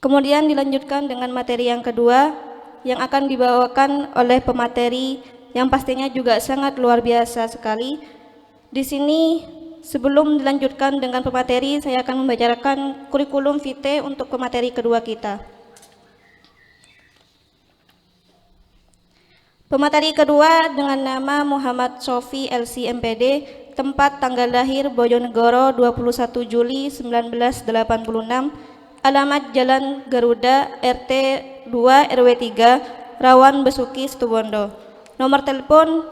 Kemudian dilanjutkan dengan materi yang kedua yang akan dibawakan oleh pemateri yang pastinya juga sangat luar biasa sekali. Di sini sebelum dilanjutkan dengan pemateri, saya akan membacakan kurikulum vitae untuk pemateri kedua kita. Pemateri kedua dengan nama Muhammad Sofi LC MPD, tempat tanggal lahir Bojonegoro 21 Juli 1986, alamat Jalan Garuda RT 2 RW 3 Rawan Besuki Situbondo. Nomor telepon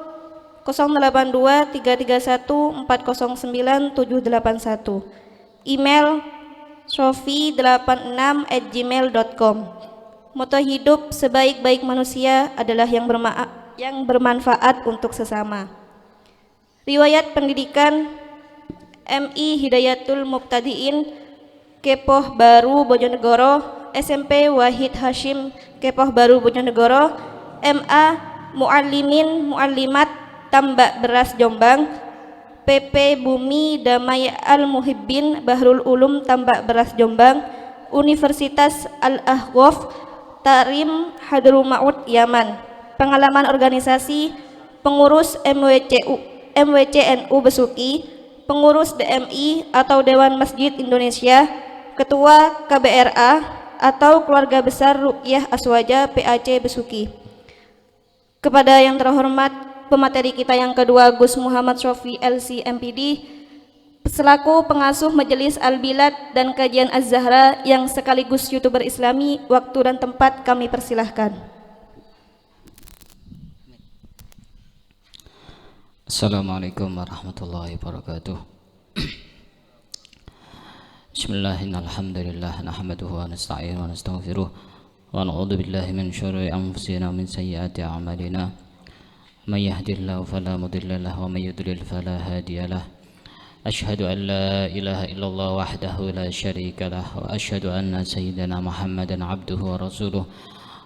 082 331 409 781. Email sofi86@gmail.com. Moto hidup sebaik-baik manusia adalah yang bermanfaat untuk sesama. Riwayat pendidikan MI Hidayatul Mubtadiin Kepoh Baru Bojonegoro, SMP Wahid Hashim Kepoh Baru Bojonegoro, MA Muallimin Muallimat Tambak Beras Jombang, PP Bumi Damai Al-Muhibbin Bahrul Ulum Tambak Beras Jombang, Universitas Al-Ahqaf Tarim Hadrumaut Yaman. Pengalaman organisasi: pengurus MWCNU Besuki, pengurus DMI atau Dewan Masjid Indonesia, ketua KBRA atau Keluarga Besar Ruqyah Aswaja PAC Besuki. Kepada yang terhormat pemateri kita yang kedua, Gus Muhammad Sofi LC MPD, selaku pengasuh Majelis Al-Bilad dan Kajian Az-Zahra yang sekaligus YouTuber Islami, waktu dan tempat kami persilahkan. Assalamualaikum warahmatullahi wabarakatuh. Bismillahirrahmanirrahim. Nahmaduhu wa nasta'inuhu wa nastaghfiruh wa na'udzu billahi min syururi anfusina wa min sayyiati a'malina. May yahdihillahu fala mudilla lahu wa may yudlil fala hadiya lahu. Asyhadu an la ilaha illallah wahdahu la syarika lah wa asyhadu anna sayyidana Muhammadan abduhu wa rasuluh.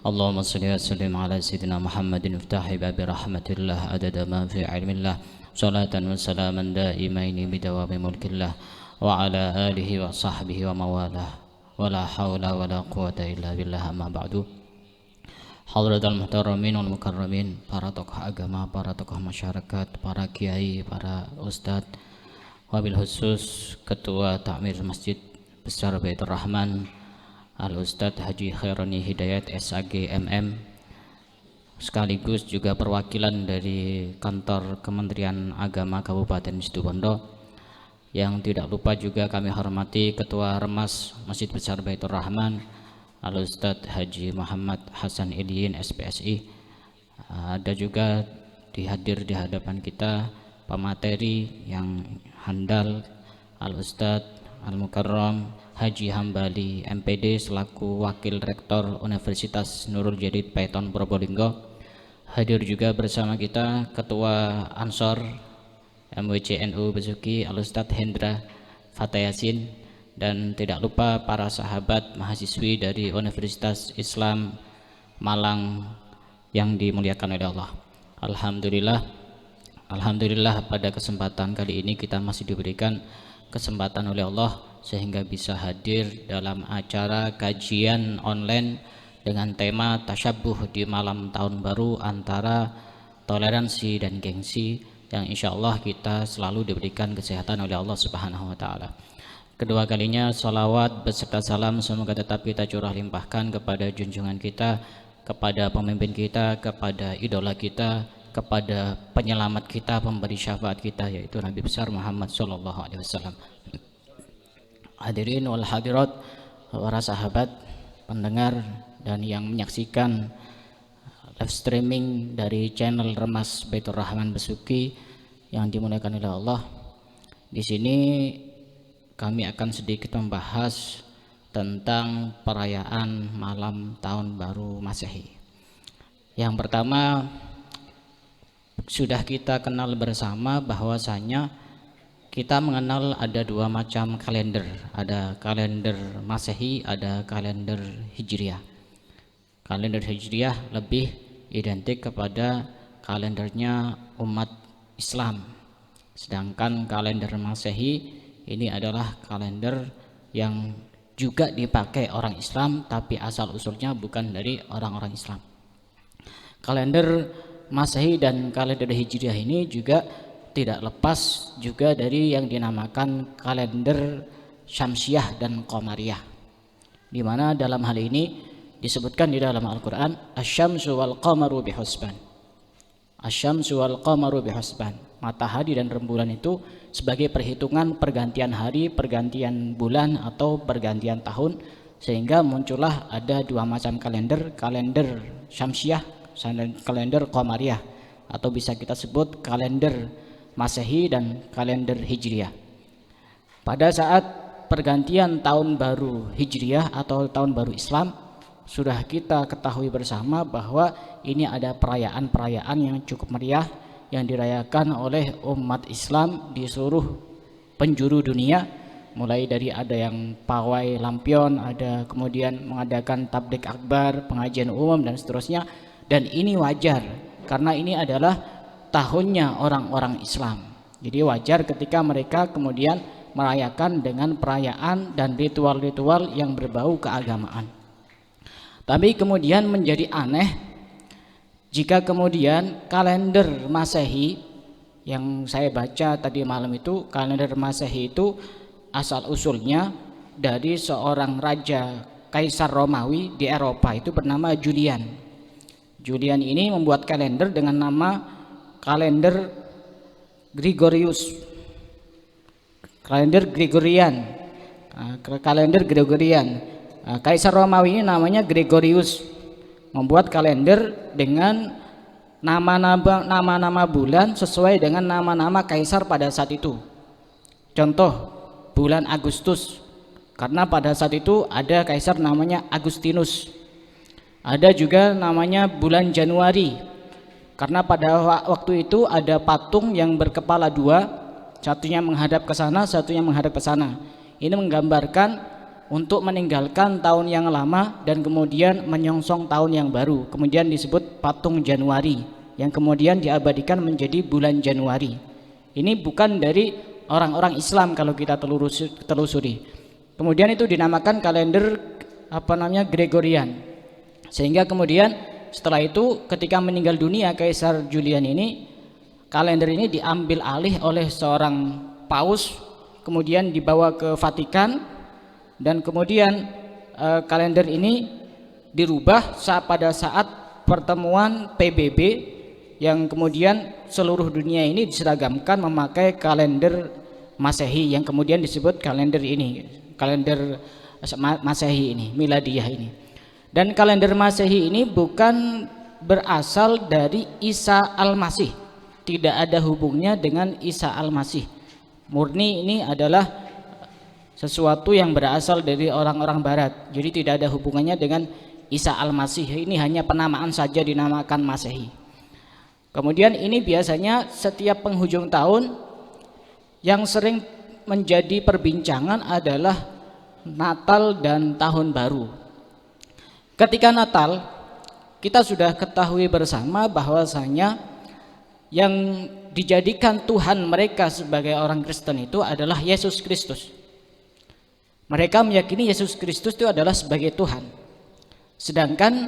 Allahumma salli wa sallim ala sayyidina Muhammadin iftahi babi rahmatillah adada ma fi ilmillah, salatan wa salaman daimaini bidawami mulkillah wa ala alihi wa sahbihi wa mawalah wa la hawla wa la quwata illa billah. Amma ba'du. Hadratal muhtaramin wal mukarramin, para tokoh agama, para tokoh masyarakat, para kiai, para ustadz, wabil khusus Ketua Takmir Masjid Besar Baitur Rahman Al-Ustadz Haji Khaironi Hidayat SAG MM, sekaligus juga perwakilan dari kantor Kementerian Agama Kabupaten Situbondo, yang tidak lupa juga kami hormati Ketua Remas Masjid Besar Baitur Rahman Al-Ustadz Haji Muhammad Hasan Iliyin SPSI. Ada juga dihadir di hadapan kita pemateri yang handal, Al-Ustadz Al-Mukarram Haji Hambali MPD selaku Wakil Rektor Universitas Nurul Jadid Paiton Probolinggo. Hadir juga bersama kita Ketua Ansor MWCNU Besuki Al-Ustadz Hendra Fatayasin, dan tidak lupa para sahabat mahasiswi dari Universitas Islam Malang yang dimuliakan oleh Allah. Alhamdulillah pada kesempatan kali ini kita masih diberikan kesempatan oleh Allah sehingga bisa hadir dalam acara kajian online dengan tema tasyabbuh di malam tahun baru antara toleransi dan gengsi, yang insya Allah kita selalu diberikan kesehatan oleh Allah Subhanahu wa Ta'ala. Kedua kalinya salawat beserta salam semoga tetap kita curah limpahkan kepada junjungan kita, kepada pemimpin kita, kepada idola kita, kepada penyelamat kita, pemberi syafaat kita, yaitu Nabi besar Muhammad sallallahu alaihi wasallam. Hadirin wal hadirat, para sahabat pendengar dan yang menyaksikan live streaming dari channel Remas Baitur Rahman Besuki yang dimuliakan oleh Allah. Di sini kami akan sedikit membahas tentang perayaan malam tahun baru Masehi. Yang pertama, sudah kita kenal bersama bahwasanya kita mengenal ada dua macam kalender, ada kalender Masehi, ada kalender Hijriah. Kalender Hijriah lebih identik kepada kalendernya umat Islam, sedangkan kalender Masehi ini adalah kalender yang juga dipakai orang Islam, tapi asal usulnya bukan dari orang-orang Islam. Kalender Masehi dan kalender Hijriah ini juga tidak lepas juga dari yang dinamakan kalender Syamsiah dan Qamariyah, di mana dalam hal ini disebutkan di dalam Al-Quran Asy-syamsu wal qamaru bihusban. Asy-syamsu wal qamaru bihusban. Matahari dan rembulan itu sebagai perhitungan pergantian hari, pergantian bulan atau pergantian tahun, sehingga muncullah ada dua macam kalender, kalender Syamsiah dan kalender Qamariyah, atau bisa kita sebut kalender Masehi dan kalender Hijriah. Pada saat pergantian tahun baru Hijriah atau tahun baru Islam, sudah kita ketahui bersama bahwa ini ada perayaan-perayaan yang cukup meriah yang dirayakan oleh umat Islam di seluruh penjuru dunia, mulai dari ada yang pawai lampion, ada kemudian mengadakan tablik akbar, pengajian umum dan seterusnya. Dan ini wajar karena ini adalah tahunnya orang-orang Islam. Jadi wajar ketika mereka kemudian merayakan dengan perayaan dan ritual-ritual yang berbau keagamaan. Tapi kemudian menjadi aneh jika kemudian kalender Masehi yang saya baca tadi malam itu, kalender Masehi itu asal usulnya dari seorang raja Kaisar Romawi di Eropa, itu bernama Julian. Julian ini membuat kalender dengan nama kalender Gregorius, kalender Gregorian, kalender Gregorian. Kaisar Romawi ini namanya Gregorius, membuat kalender dengan nama-nama bulan sesuai dengan nama-nama kaisar pada saat itu. Contoh, bulan Agustus, karena pada saat itu ada kaisar namanya Agustinus. Ada juga namanya bulan Januari, karena pada waktu itu ada patung yang berkepala dua, satunya menghadap ke sana, satunya menghadap ke sana. Ini menggambarkan untuk meninggalkan tahun yang lama dan kemudian menyongsong tahun yang baru. Kemudian disebut patung Januari, yang kemudian diabadikan menjadi bulan Januari. Ini bukan dari orang-orang Islam kalau kita telusuri. Kemudian itu dinamakan kalender Gregorian. Sehingga kemudian setelah itu ketika meninggal dunia Kaisar Julian ini, kalender ini diambil alih oleh seorang paus, kemudian dibawa ke Vatikan, dan kemudian kalender ini dirubah pada saat pertemuan PBB, yang kemudian seluruh dunia ini diseragamkan memakai kalender Masehi, yang kemudian disebut kalender ini, kalender Masehi ini, Miladiyah ini. Dan kalender Masehi ini bukan berasal dari Isa Al-Masih, tidak ada hubungnya dengan Isa Al-Masih. Murni ini adalah sesuatu yang berasal dari orang-orang barat, jadi tidak ada hubungannya dengan Isa Al-Masih. Ini hanya penamaan saja, dinamakan Masehi. Kemudian ini biasanya setiap penghujung tahun yang sering menjadi perbincangan adalah Natal dan Tahun Baru. Ketika Natal, kita sudah ketahui bersama bahwasanya yang dijadikan Tuhan mereka sebagai orang Kristen itu adalah Yesus Kristus. Mereka meyakini Yesus Kristus itu adalah sebagai Tuhan. Sedangkan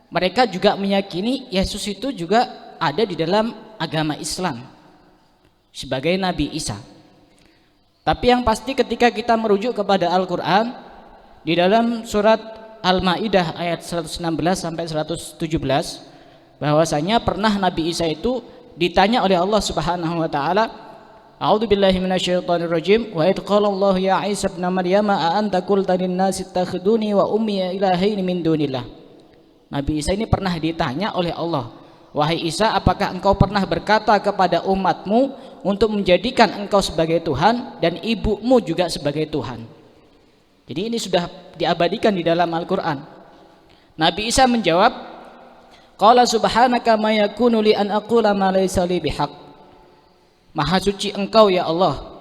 mereka juga meyakini Yesus itu juga ada di dalam agama Islam sebagai Nabi Isa. Tapi yang pasti ketika kita merujuk kepada Al-Quran, di dalam surat Al-Maidah ayat 116 sampai 117, bahwasanya pernah Nabi Isa itu ditanya oleh Allah Subhanahu wa taala, A'udzu billahi minasyaitonir rajim, wa id qala Allah ya Isa ibn Maryam a anta qulta lin nasi ittakhiduni wa ummi ilahaini min dunillah. Nabi Isa ini pernah ditanya oleh Allah, wahai Isa, apakah engkau pernah berkata kepada umatmu untuk menjadikan engkau sebagai Tuhan dan ibumu juga sebagai Tuhan? Jadi ini sudah diabadikan di dalam Al-Quran. Nabi Isa menjawab, qala subhanaka ma yakunu li an aqula ma laysa li bihaq. Maha suci engkau ya Allah,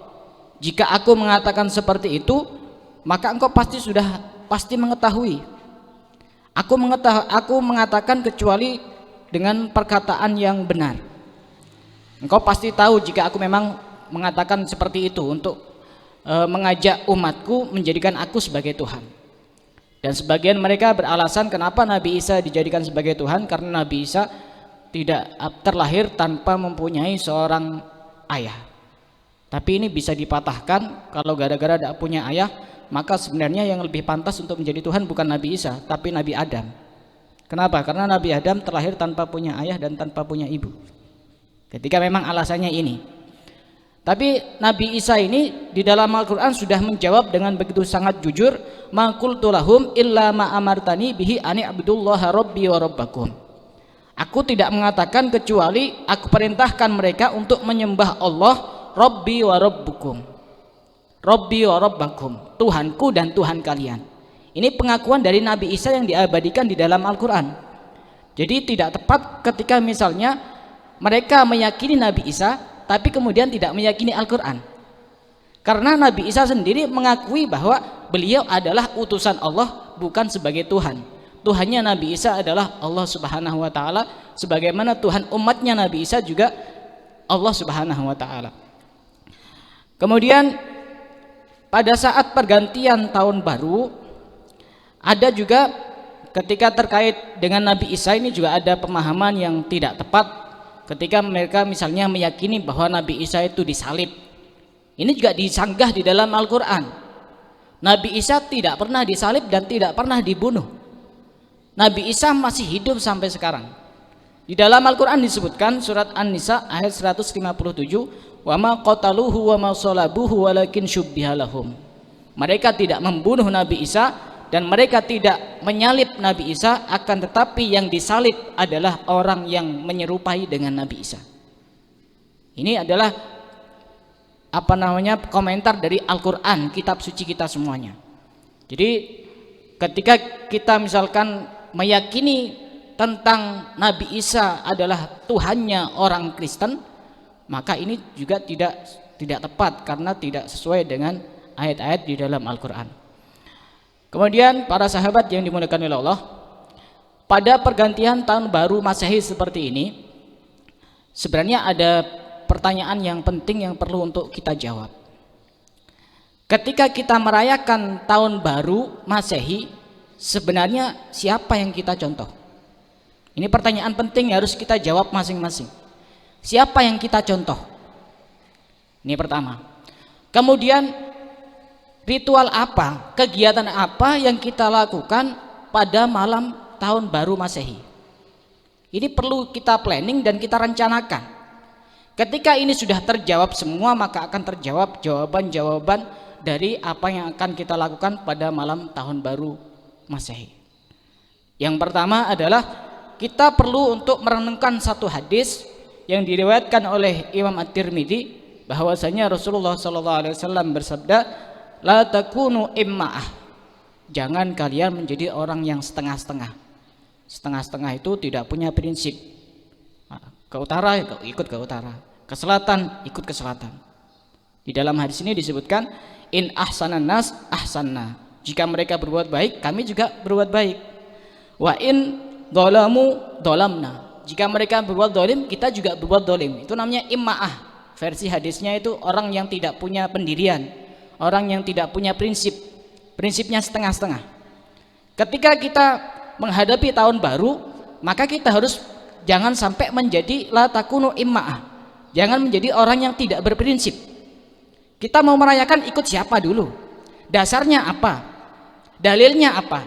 jika aku mengatakan seperti itu, maka engkau pasti mengetahui. Aku mengatakan kecuali dengan perkataan yang benar. Engkau pasti tahu jika aku memang mengatakan seperti itu untuk mengajak umatku menjadikan aku sebagai Tuhan. Dan sebagian mereka beralasan kenapa Nabi Isa dijadikan sebagai Tuhan, karena Nabi Isa tidak terlahir tanpa mempunyai seorang ayah. Tapi ini bisa dipatahkan, kalau gara-gara tidak punya ayah, maka sebenarnya yang lebih pantas untuk menjadi Tuhan bukan Nabi Isa, tapi Nabi Adam. Kenapa? Karena Nabi Adam terlahir tanpa punya ayah dan tanpa punya ibu. Ketika memang alasannya ini. Tapi Nabi Isa ini di dalam Al-Quran sudah menjawab dengan begitu sangat jujur, ma qultu lahum illa ma amartani bihi ani abdullaha rabbi wa rabbakum. Aku tidak mengatakan kecuali aku perintahkan mereka untuk menyembah Allah rabbi wa rabbukum, rabbi wa rabbakum, Tuhanku dan Tuhan kalian. Ini pengakuan dari Nabi Isa yang diabadikan di dalam Al-Quran. Jadi tidak tepat ketika misalnya mereka meyakini Nabi Isa tapi kemudian tidak meyakini Al-Quran, karena Nabi Isa sendiri mengakui bahwa beliau adalah utusan Allah, bukan sebagai Tuhan. Tuhannya Nabi Isa adalah Allah Subhanahu wa Ta'ala, sebagaimana Tuhan umatnya Nabi Isa juga Allah Subhanahu wa Ta'ala. Kemudian pada saat pergantian tahun baru, ada juga ketika terkait dengan Nabi Isa ini juga ada pemahaman yang tidak tepat. Ketika mereka misalnya meyakini bahwa Nabi Isa itu disalib, ini juga disanggah di dalam Al-Quran. Nabi Isa tidak pernah disalib dan tidak pernah dibunuh. Nabi Isa masih hidup sampai sekarang. Di dalam Al-Quran disebutkan surat An-Nisa ayat 157, wa ma qataluhu wa ma salabuhu walakin syubbiha lahum. Mereka tidak membunuh Nabi Isa dan mereka tidak menyalib Nabi Isa, akan tetapi yang disalib adalah orang yang menyerupai dengan Nabi Isa. Ini adalah komentar dari Al-Quran, kitab suci kita semuanya. Jadi ketika kita misalkan meyakini tentang Nabi Isa adalah Tuhannya orang Kristen, maka ini juga tidak tepat karena tidak sesuai dengan ayat-ayat di dalam Al-Quran. Kemudian para sahabat yang dimuliakan oleh Allah, pada pergantian tahun baru Masehi seperti ini, sebenarnya ada pertanyaan yang penting yang perlu untuk kita jawab. Ketika kita merayakan tahun baru Masehi, sebenarnya siapa yang kita contoh? Ini pertanyaan penting yang harus kita jawab masing-masing. Siapa yang kita contoh? Ini pertama. Kemudian ritual apa, kegiatan apa yang kita lakukan pada malam tahun baru Masehi? Ini perlu kita planning dan kita rencanakan. Ketika ini sudah terjawab semua, maka akan terjawab jawaban-jawaban dari apa yang akan kita lakukan pada malam tahun baru Masehi. Yang pertama adalah kita perlu untuk merenungkan satu hadis yang diriwayatkan oleh Imam At-Tirmidzi, bahwasanya Rasulullah SAW bersabda, la takunu imma'ah, jangan kalian menjadi orang yang setengah-setengah. Setengah-setengah itu tidak punya prinsip. Ke utara ikut ke utara, ke selatan ikut ke selatan. Di dalam hadis ini disebutkan, in ahsanan nas ahsanna, jika mereka berbuat baik kami juga berbuat baik. Wa in dhalamu dhalamna, jika mereka berbuat dolim kita juga berbuat dolim. Itu namanya imma'ah. Versi hadisnya itu orang yang tidak punya pendirian, orang yang tidak punya prinsip, prinsipnya setengah-setengah. Ketika kita menghadapi tahun baru, maka kita harus jangan sampai menjadi la takunu imma'ah, jangan menjadi orang yang tidak berprinsip. Kita mau merayakan ikut siapa dulu, dasarnya apa, dalilnya apa,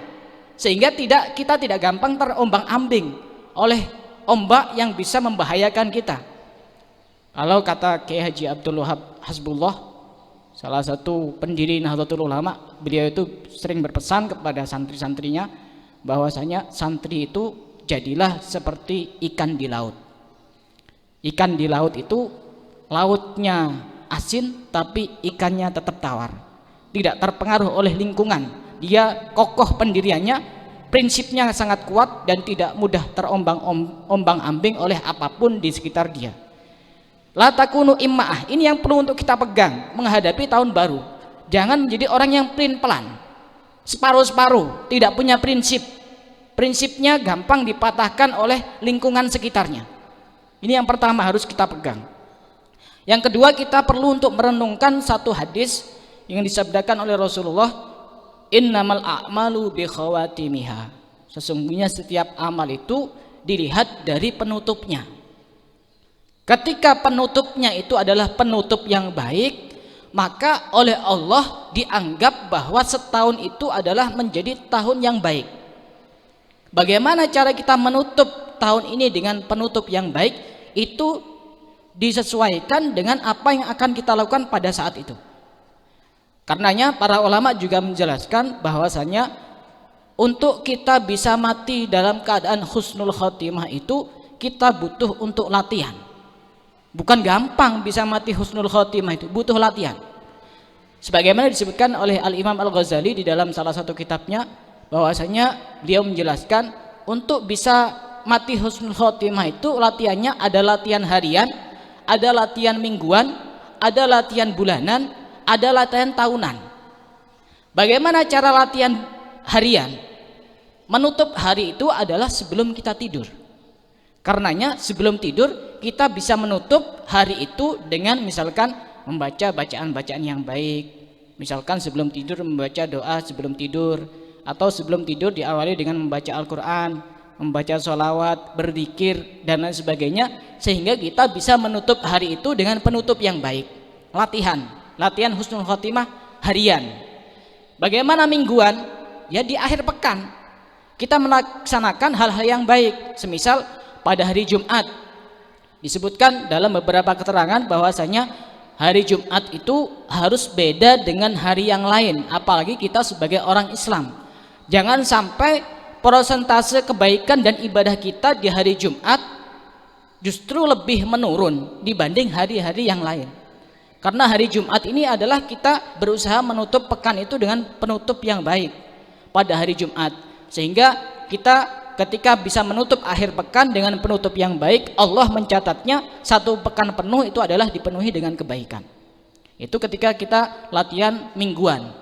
sehingga kita tidak gampang terombang-ambing oleh ombak yang bisa membahayakan kita. Kalau kata Kiai Haji Abdul Wahab Hasbullah, salah satu pendiri Nahdlatul Ulama, beliau itu sering berpesan kepada santri-santrinya bahwasanya santri itu jadilah seperti ikan di laut. Ikan di laut itu lautnya asin tapi ikannya tetap tawar, tidak terpengaruh oleh lingkungan, dia kokoh pendiriannya, prinsipnya sangat kuat dan tidak mudah terombang-ambing oleh apapun di sekitar dia. La takunu imma'ah, ini yang perlu untuk kita pegang menghadapi tahun baru. Jangan menjadi orang yang pelin-pelan, separuh-separuh, tidak punya prinsip. Prinsipnya gampang dipatahkan oleh lingkungan sekitarnya. Ini yang pertama harus kita pegang. Yang kedua, kita perlu untuk merenungkan satu hadis yang disabdakan oleh Rasulullah, innamal a'malu bi khawatimiha. Sesungguhnya setiap amal itu dilihat dari penutupnya. Ketika penutupnya itu adalah penutup yang baik, maka oleh Allah dianggap bahwa setahun itu adalah menjadi tahun yang baik. Bagaimana cara kita menutup tahun ini dengan penutup yang baik? Itu disesuaikan dengan apa yang akan kita lakukan pada saat itu. Karenanya para ulama juga menjelaskan bahwasanya untuk kita bisa mati dalam keadaan husnul khotimah itu kita butuh untuk latihan. Bukan gampang bisa mati husnul khotimah, itu butuh latihan. Sebagaimana disebutkan oleh Al-Imam Al-Ghazali di dalam salah satu kitabnya, bahwasanya beliau menjelaskan untuk bisa mati husnul khotimah itu latihannya ada latihan harian, ada latihan mingguan, ada latihan bulanan, ada latihan tahunan. Bagaimana cara latihan harian? Menutup hari itu adalah sebelum kita tidur. Karenanya sebelum tidur kita bisa menutup hari itu dengan misalkan membaca bacaan-bacaan yang baik. Misalkan sebelum tidur membaca doa sebelum tidur, atau sebelum tidur diawali dengan membaca Al-Quran, membaca sholawat, berzikir dan lain sebagainya, sehingga kita bisa menutup hari itu dengan penutup yang baik. Latihan husnul khotimah harian. Bagaimana mingguan? Ya di akhir pekan kita melaksanakan hal-hal yang baik. Semisal pada hari Jumat disebutkan dalam beberapa keterangan bahwasanya hari Jumat itu harus beda dengan hari yang lain, apalagi kita sebagai orang Islam. Jangan sampai persentase kebaikan dan ibadah kita di hari Jumat justru lebih menurun dibanding hari-hari yang lain. Karena hari Jumat ini adalah kita berusaha menutup pekan itu dengan penutup yang baik pada hari Jumat, sehingga kita ketika bisa menutup akhir pekan dengan penutup yang baik, Allah mencatatnya satu pekan penuh itu adalah dipenuhi dengan kebaikan. Itu ketika kita latihan mingguan.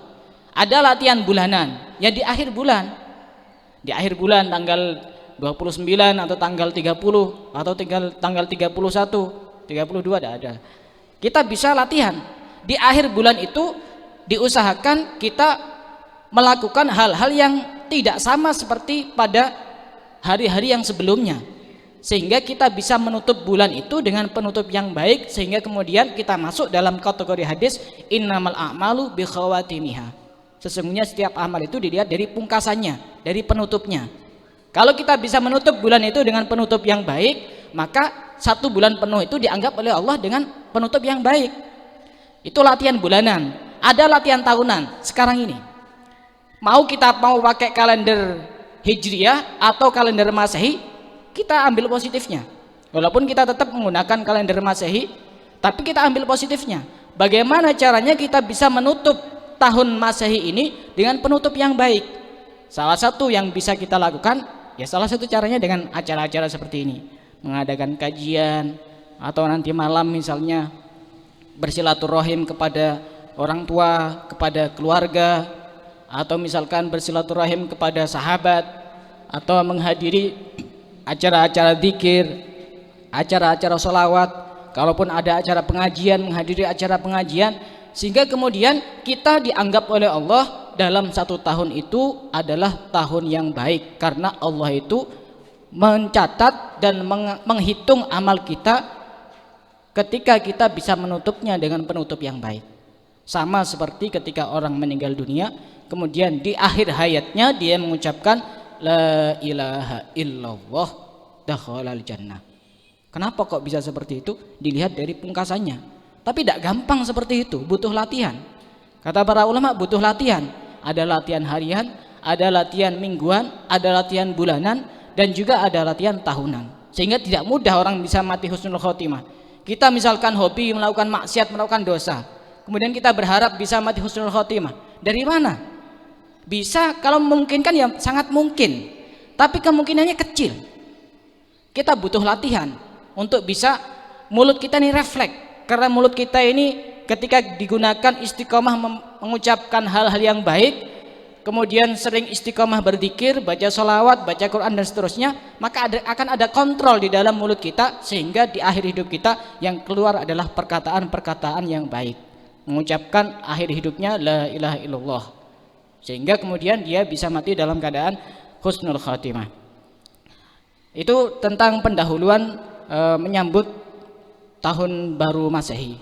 Ada latihan bulanan, ya di akhir bulan. Di akhir bulan tanggal 29 atau tanggal 30 atau tanggal 31, 32 ada. Kita bisa latihan. Di akhir bulan itu diusahakan kita melakukan hal-hal yang tidak sama seperti pada hari-hari yang sebelumnya, sehingga kita bisa menutup bulan itu dengan penutup yang baik, sehingga kemudian kita masuk dalam kategori hadis innamal a'malu bi khawatimiha. Sesungguhnya setiap amal itu dilihat dari pungkasannya, dari penutupnya. Kalau kita bisa menutup bulan itu dengan penutup yang baik, maka satu bulan penuh itu dianggap oleh Allah dengan penutup yang baik. Itu latihan bulanan. Ada latihan tahunan sekarang ini. Mau pakai kalender Hijriyah atau kalender Masehi, kita ambil positifnya. Walaupun kita tetap menggunakan kalender Masehi, tapi kita ambil positifnya. Bagaimana caranya kita bisa menutup tahun Masehi ini dengan penutup yang baik? Salah satu yang bisa kita lakukan, ya salah satu caranya dengan acara-acara seperti ini. Mengadakan kajian, atau nanti malam misalnya bersilaturahim kepada orang tua, kepada keluarga, atau misalkan bersilaturahim kepada sahabat, atau menghadiri acara-acara zikir, acara-acara sholawat, kalaupun ada acara pengajian, menghadiri acara pengajian, sehingga kemudian kita dianggap oleh Allah dalam satu tahun itu adalah tahun yang baik, karena Allah itu mencatat dan menghitung amal kita ketika kita bisa menutupnya dengan penutup yang baik. Sama seperti ketika orang meninggal dunia, kemudian di akhir hayatnya dia mengucapkan la ilaha illallah dakhalal jannah. Kenapa kok bisa seperti itu? Dilihat dari pungkasannya. Tapi tidak gampang seperti itu, butuh latihan. Kata para ulama butuh latihan. Ada latihan harian, ada latihan mingguan, ada latihan bulanan, dan juga ada latihan tahunan. Sehingga tidak mudah orang bisa mati husnul khotimah. Kita misalkan hobi melakukan maksiat, melakukan dosa, kemudian kita berharap bisa mati husnul khotimah. Dari mana? Bisa, kalau memungkinkan ya sangat mungkin, tapi kemungkinannya kecil. Kita butuh latihan untuk bisa mulut kita ini refleks, karena mulut kita ini ketika digunakan istiqomah mengucapkan hal-hal yang baik, kemudian sering istiqomah berzikir, baca sholawat, baca Quran dan seterusnya, maka akan ada kontrol di dalam mulut kita, sehingga di akhir hidup kita yang keluar adalah perkataan-perkataan yang baik. mengucapkan akhir hidupnya la ilaha illallah, sehingga kemudian dia bisa mati dalam keadaan husnul khatimah. Itu tentang pendahuluan menyambut tahun baru Masehi.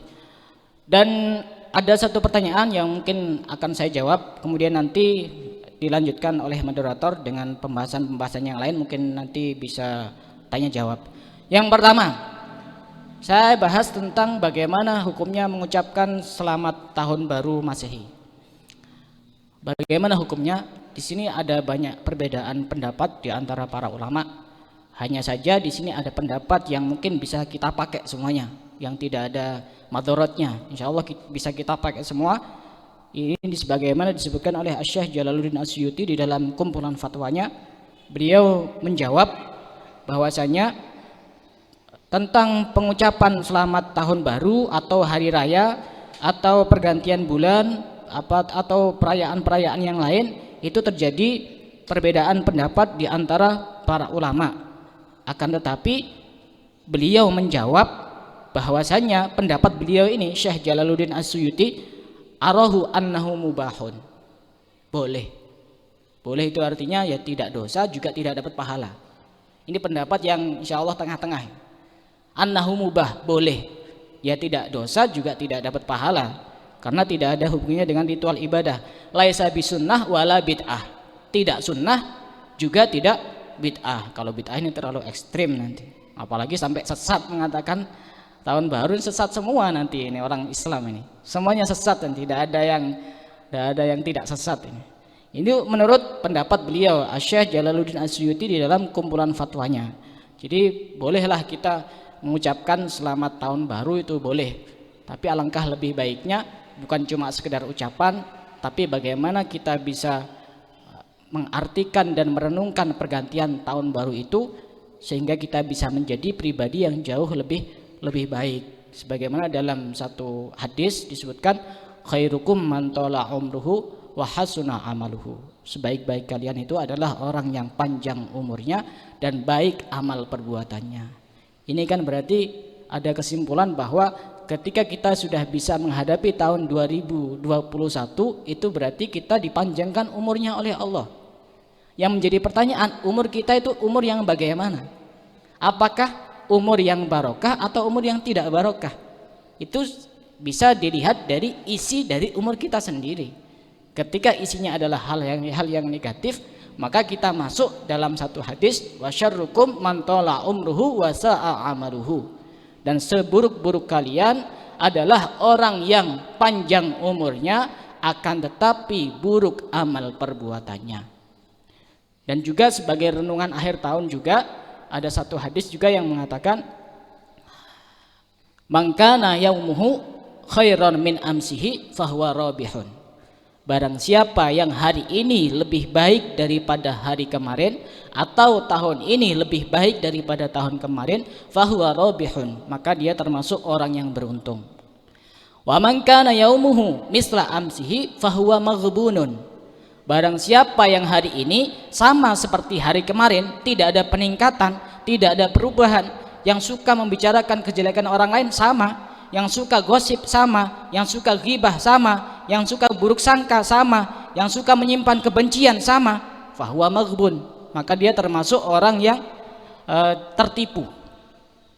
Dan ada satu pertanyaan yang mungkin akan saya jawab, kemudian nanti dilanjutkan oleh moderator dengan pembahasan-pembahasan yang lain, mungkin nanti bisa tanya jawab. Yang pertama, saya bahas tentang bagaimana hukumnya mengucapkan selamat tahun baru Masehi. Bagaimana hukumnya? Di sini ada banyak perbedaan pendapat di antara para ulama. Hanya saja di sini ada pendapat yang mungkin bisa kita pakai semuanya, yang tidak ada madorotnya. Insya Allah bisa kita pakai semua. Ini sebagaimana disebutkan oleh Syekh Jalaluddin Asyuti di dalam kumpulan fatwanya. Beliau menjawab bahwasanya tentang pengucapan selamat tahun baru atau hari raya atau pergantian bulan atau perayaan-perayaan yang lain, itu terjadi perbedaan pendapat di antara para ulama. Akan tetapi beliau menjawab bahwasanya pendapat beliau ini, Syekh Jalaluddin Asyuti, arahu annahu mubahun, boleh. Boleh itu artinya ya tidak dosa juga tidak dapat pahala. Ini pendapat yang insya Allah tengah-tengah. Annahu mubah, boleh, ya tidak dosa juga tidak dapat pahala, karena tidak ada hubungannya dengan ritual ibadah. Laisa bisunnah wala bid'ah, tidak sunnah juga tidak bid'ah. Kalau bid'ah ini terlalu ekstrim nanti, apalagi sampai sesat, mengatakan tahun baru sesat semua nanti. Ini orang Islam ini semuanya sesat dan tidak ada yang tidak sesat ini. Ini menurut pendapat beliau Syekh Jalaluddin Asyuti di dalam kumpulan fatwanya. Jadi bolehlah kita mengucapkan selamat tahun baru, itu boleh. Tapi alangkah lebih baiknya bukan cuma sekedar ucapan, tapi bagaimana kita bisa mengartikan dan merenungkan pergantian tahun baru itu sehingga kita bisa menjadi pribadi yang jauh lebih baik. Sebagaimana dalam satu hadis disebutkan, khairukum man tala umruhu wa hasuna amaluhu. Sebaik-baik kalian itu adalah orang yang panjang umurnya dan baik amal perbuatannya. Ini kan berarti ada kesimpulan bahwa ketika kita sudah bisa menghadapi tahun 2021, itu berarti kita dipanjangkan umurnya oleh Allah. Yang menjadi pertanyaan, umur kita itu umur yang bagaimana? Apakah umur yang barokah atau umur yang tidak barokah? Itu bisa dilihat dari isi dari umur kita sendiri. Ketika isinya adalah hal yang negatif, maka kita masuk dalam satu hadis, wasyarrukum man tala umruhu wa sa'a amaluhu. Dan seburuk-buruk kalian adalah orang yang panjang umurnya akan tetapi buruk amal perbuatannya. Dan juga sebagai renungan akhir tahun juga ada satu hadis juga yang mengatakan, man kana yaumuhu khairan min amsihi fahuwa rabihun. Barang siapa yang hari ini lebih baik daripada hari kemarin, atau tahun ini lebih baik daripada tahun kemarin, fahuwa rabihun, maka dia termasuk orang yang beruntung. Wa man kana yaumuhu misla amsihi fahuwa maghbunun. Barang siapa yang hari ini sama seperti hari kemarin, tidak ada peningkatan, tidak ada perubahan, yang suka membicarakan kejelekan orang lain sama, yang suka gosip sama, yang suka ghibah sama, yang suka buruk sangka sama, yang suka menyimpan kebencian sama, fahuwa maghbun, maka dia termasuk orang yang tertipu.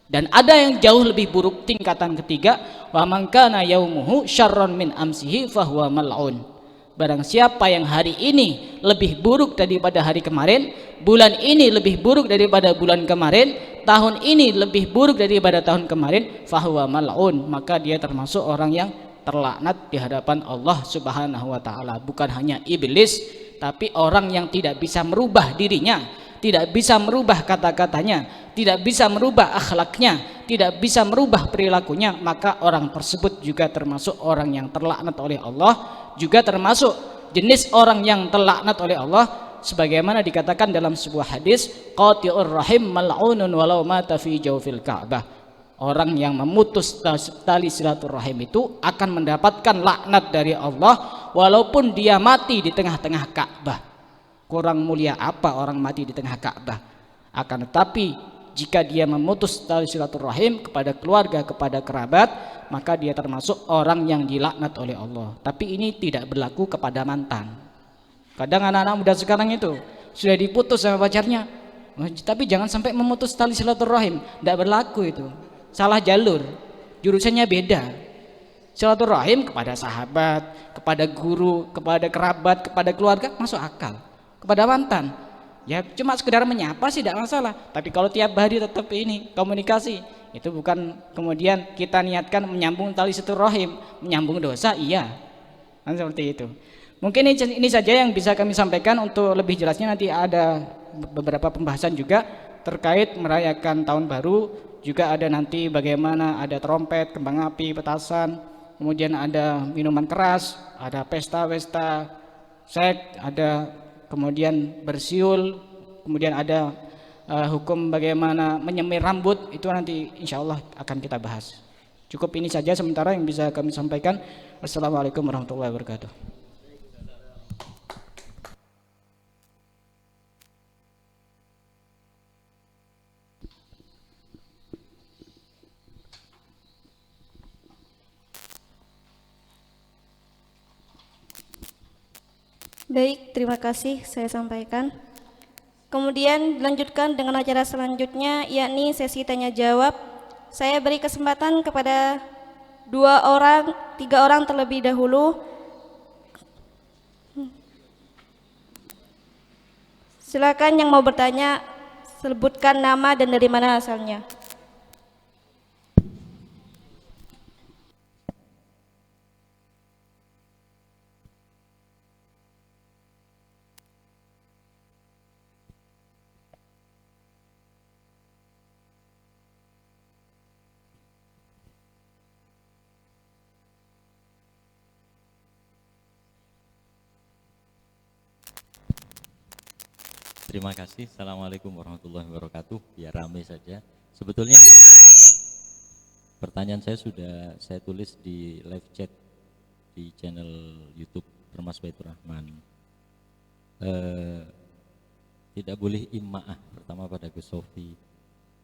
Dan ada yang jauh lebih buruk, tingkatan ketiga, wa man kana yaumuhu syarran min amsihi fahuwa mal'un. Barang siapa yang hari ini lebih buruk daripada hari kemarin, bulan ini lebih buruk daripada bulan kemarin, tahun ini lebih buruk daripada tahun kemarin, fahuwa mal'un, maka dia termasuk orang yang terlaknat di hadapan Allah Subhanahu wa taala. Bukan hanya iblis, tapi orang yang tidak bisa merubah dirinya, tidak bisa merubah kata-katanya, tidak bisa merubah akhlaknya, tidak bisa merubah perilakunya, maka orang tersebut juga termasuk orang yang terlaknat oleh Allah, juga termasuk jenis orang yang terlaknat oleh Allah, sebagaimana dikatakan dalam sebuah hadis, qati'ur rahim mal'unun walau mata fi jawfil ka'bah. Orang yang memutus tali silaturahim itu akan mendapatkan laknat dari Allah walaupun dia mati di tengah-tengah Ka'bah. Kurang mulia apa orang mati di tengah Ka'bah? Akan tetapi jika dia memutus tali silaturahim kepada keluarga, kepada kerabat, maka dia termasuk orang yang dilaknat oleh Allah. Tapi ini tidak berlaku kepada mantan. Kadang anak-anak muda sekarang itu sudah diputus sama pacarnya, tapi jangan sampai memutus tali silaturahim. Tidak berlaku itu, salah jalur, jurusannya beda. Silaturahim kepada sahabat, kepada guru, kepada kerabat, kepada keluarga masuk akal. Kepada mantan, ya cuma sekedar menyapa sih tidak masalah. Tapi kalau tiap hari tetap ini komunikasi, itu bukan kemudian kita niatkan menyambung tali silaturahim, menyambung dosa, iya. Kan seperti itu. Mungkin ini saja yang bisa kami sampaikan. Untuk lebih jelasnya nanti ada beberapa pembahasan juga terkait merayakan tahun baru. Juga ada nanti bagaimana ada trompet, kembang api, petasan, kemudian ada minuman keras, ada pesta-pesta seks, ada kemudian bersiul, kemudian ada hukum bagaimana menyemir rambut, itu nanti insya Allah akan kita bahas. Cukup ini saja sementara yang bisa kami sampaikan. Wassalamualaikum warahmatullahi wabarakatuh. Baik, terima kasih saya sampaikan. Kemudian dilanjutkan dengan acara selanjutnya, yakni sesi tanya jawab. Saya beri kesempatan kepada 3 orang terlebih dahulu. Silakan yang mau bertanya, sebutkan nama dan dari mana asalnya. Terima kasih. Assalamualaikum warahmatullahi wabarakatuh. Biar rame saja. Sebetulnya pertanyaan saya sudah saya tulis di live chat di channel YouTube Termas Baitur Rahman. Tidak boleh ima'ah pertama pada Gus Sofi.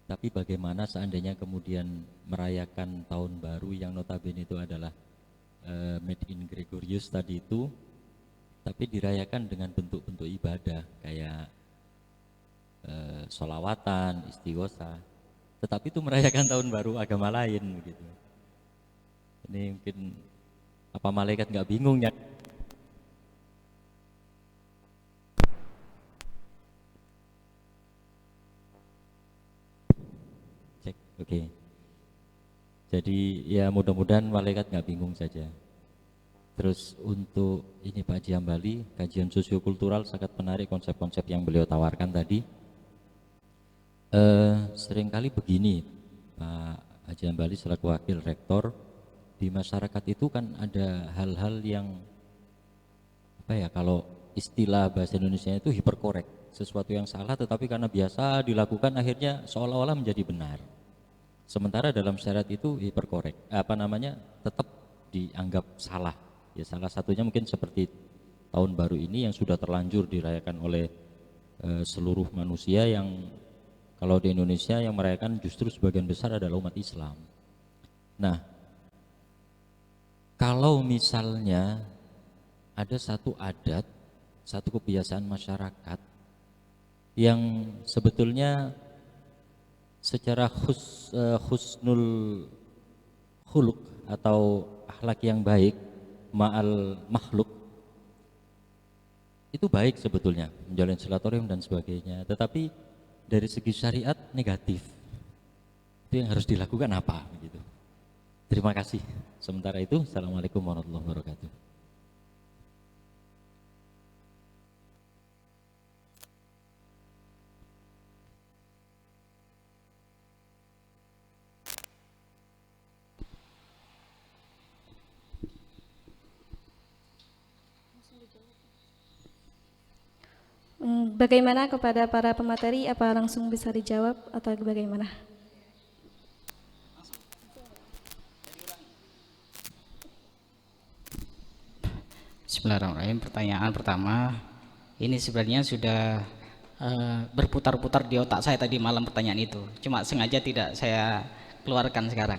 Tapi bagaimana seandainya kemudian merayakan tahun baru yang notabene itu adalah made in Gregorius tadi itu, tapi dirayakan dengan bentuk-bentuk ibadah kayak sholawatan, istighosah, tetapi itu merayakan tahun baru agama lain gitu. Ini mungkin apa malaikat nggak bingung ya? Cek, oke. Jadi ya mudah-mudahan malaikat nggak bingung saja. Terus untuk ini Pak Haji Hambali, kajian sosiokultural sangat menarik konsep-konsep yang beliau tawarkan tadi. Seringkali begini Pak Haji Hambali selaku wakil rektor, di masyarakat itu kan ada hal-hal yang apa ya, kalau istilah bahasa Indonesia itu hiperkorek, sesuatu yang salah tetapi karena biasa dilakukan akhirnya seolah-olah menjadi benar. Sementara dalam syariat itu hiperkorek, tetap dianggap salah. Ya salah satunya mungkin seperti tahun baru ini yang sudah terlanjur dirayakan oleh seluruh manusia, yang kalau di Indonesia yang merayakan justru sebagian besar adalah umat Islam. Nah, kalau misalnya ada satu adat, satu kebiasaan masyarakat yang sebetulnya secara husnul khuluq atau akhlak yang baik ma'al makhluk, itu baik sebetulnya, menjalin silaturahim dan sebagainya, tetapi dari segi syariat negatif. Itu yang harus dilakukan apa begitu. Terima kasih. Sementara itu, assalamualaikum warahmatullahi wabarakatuh. Bagaimana kepada para pemateri, apa langsung bisa dijawab atau bagaimana? Bismillahirrahmanirrahim. Pertanyaan pertama, ini sebenarnya sudah berputar-putar di otak saya tadi malam pertanyaan itu. Cuma sengaja tidak saya keluarkan sekarang.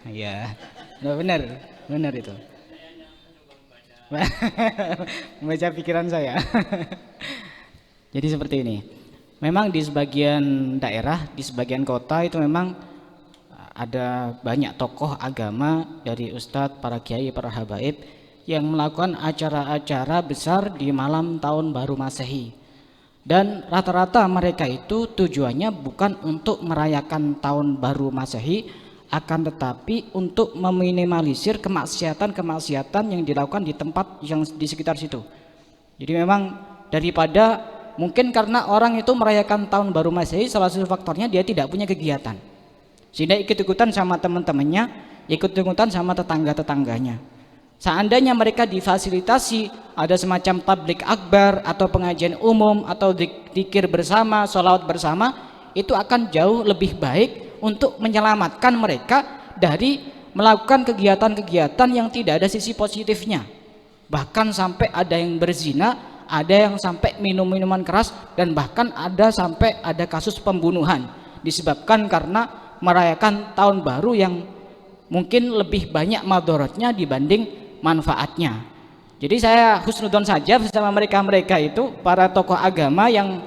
Ya, benar, benar itu. Membaca pikiran saya. Jadi seperti ini. Memang di sebagian daerah, di sebagian kota itu memang ada banyak tokoh agama dari ustadz, para kiai, para habaib yang melakukan acara-acara besar di malam tahun baru Masehi. Dan rata-rata mereka itu tujuannya bukan untuk merayakan tahun baru Masehi, akan tetapi untuk meminimalisir kemaksiatan-kemaksiatan yang dilakukan di tempat yang di sekitar situ. Jadi memang daripada mungkin karena orang itu merayakan tahun baru Masehi, salah satu faktornya dia tidak punya kegiatan, sehingga ikut-ikutan sama teman-temannya, ikut-ikutan sama tetangga-tetangganya. Seandainya mereka difasilitasi ada semacam tablik akbar atau pengajian umum atau dzikir bersama, sholawat bersama, itu akan jauh lebih baik untuk menyelamatkan mereka dari melakukan kegiatan-kegiatan yang tidak ada sisi positifnya. Bahkan sampai ada yang berzina, ada yang sampai minum minuman keras, dan bahkan ada sampai ada kasus pembunuhan disebabkan karena merayakan tahun baru yang mungkin lebih banyak madorotnya dibanding manfaatnya. Jadi saya husnudon saja bersama mereka-mereka itu, para tokoh agama yang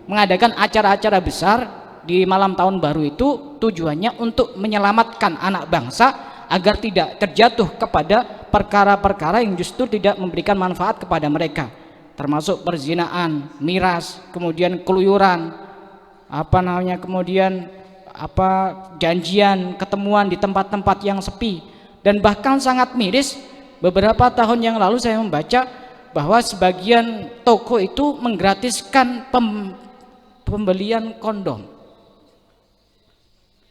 mengadakan acara-acara besar di malam tahun baru itu tujuannya untuk menyelamatkan anak bangsa agar tidak terjatuh kepada perkara-perkara yang justru tidak memberikan manfaat kepada mereka, termasuk perzinaan, miras, kemudian keluyuran, kemudian janjian, ketemuan di tempat-tempat yang sepi. Dan bahkan sangat miris, beberapa tahun yang lalu saya membaca bahwa sebagian toko itu menggratiskan pembelian kondom,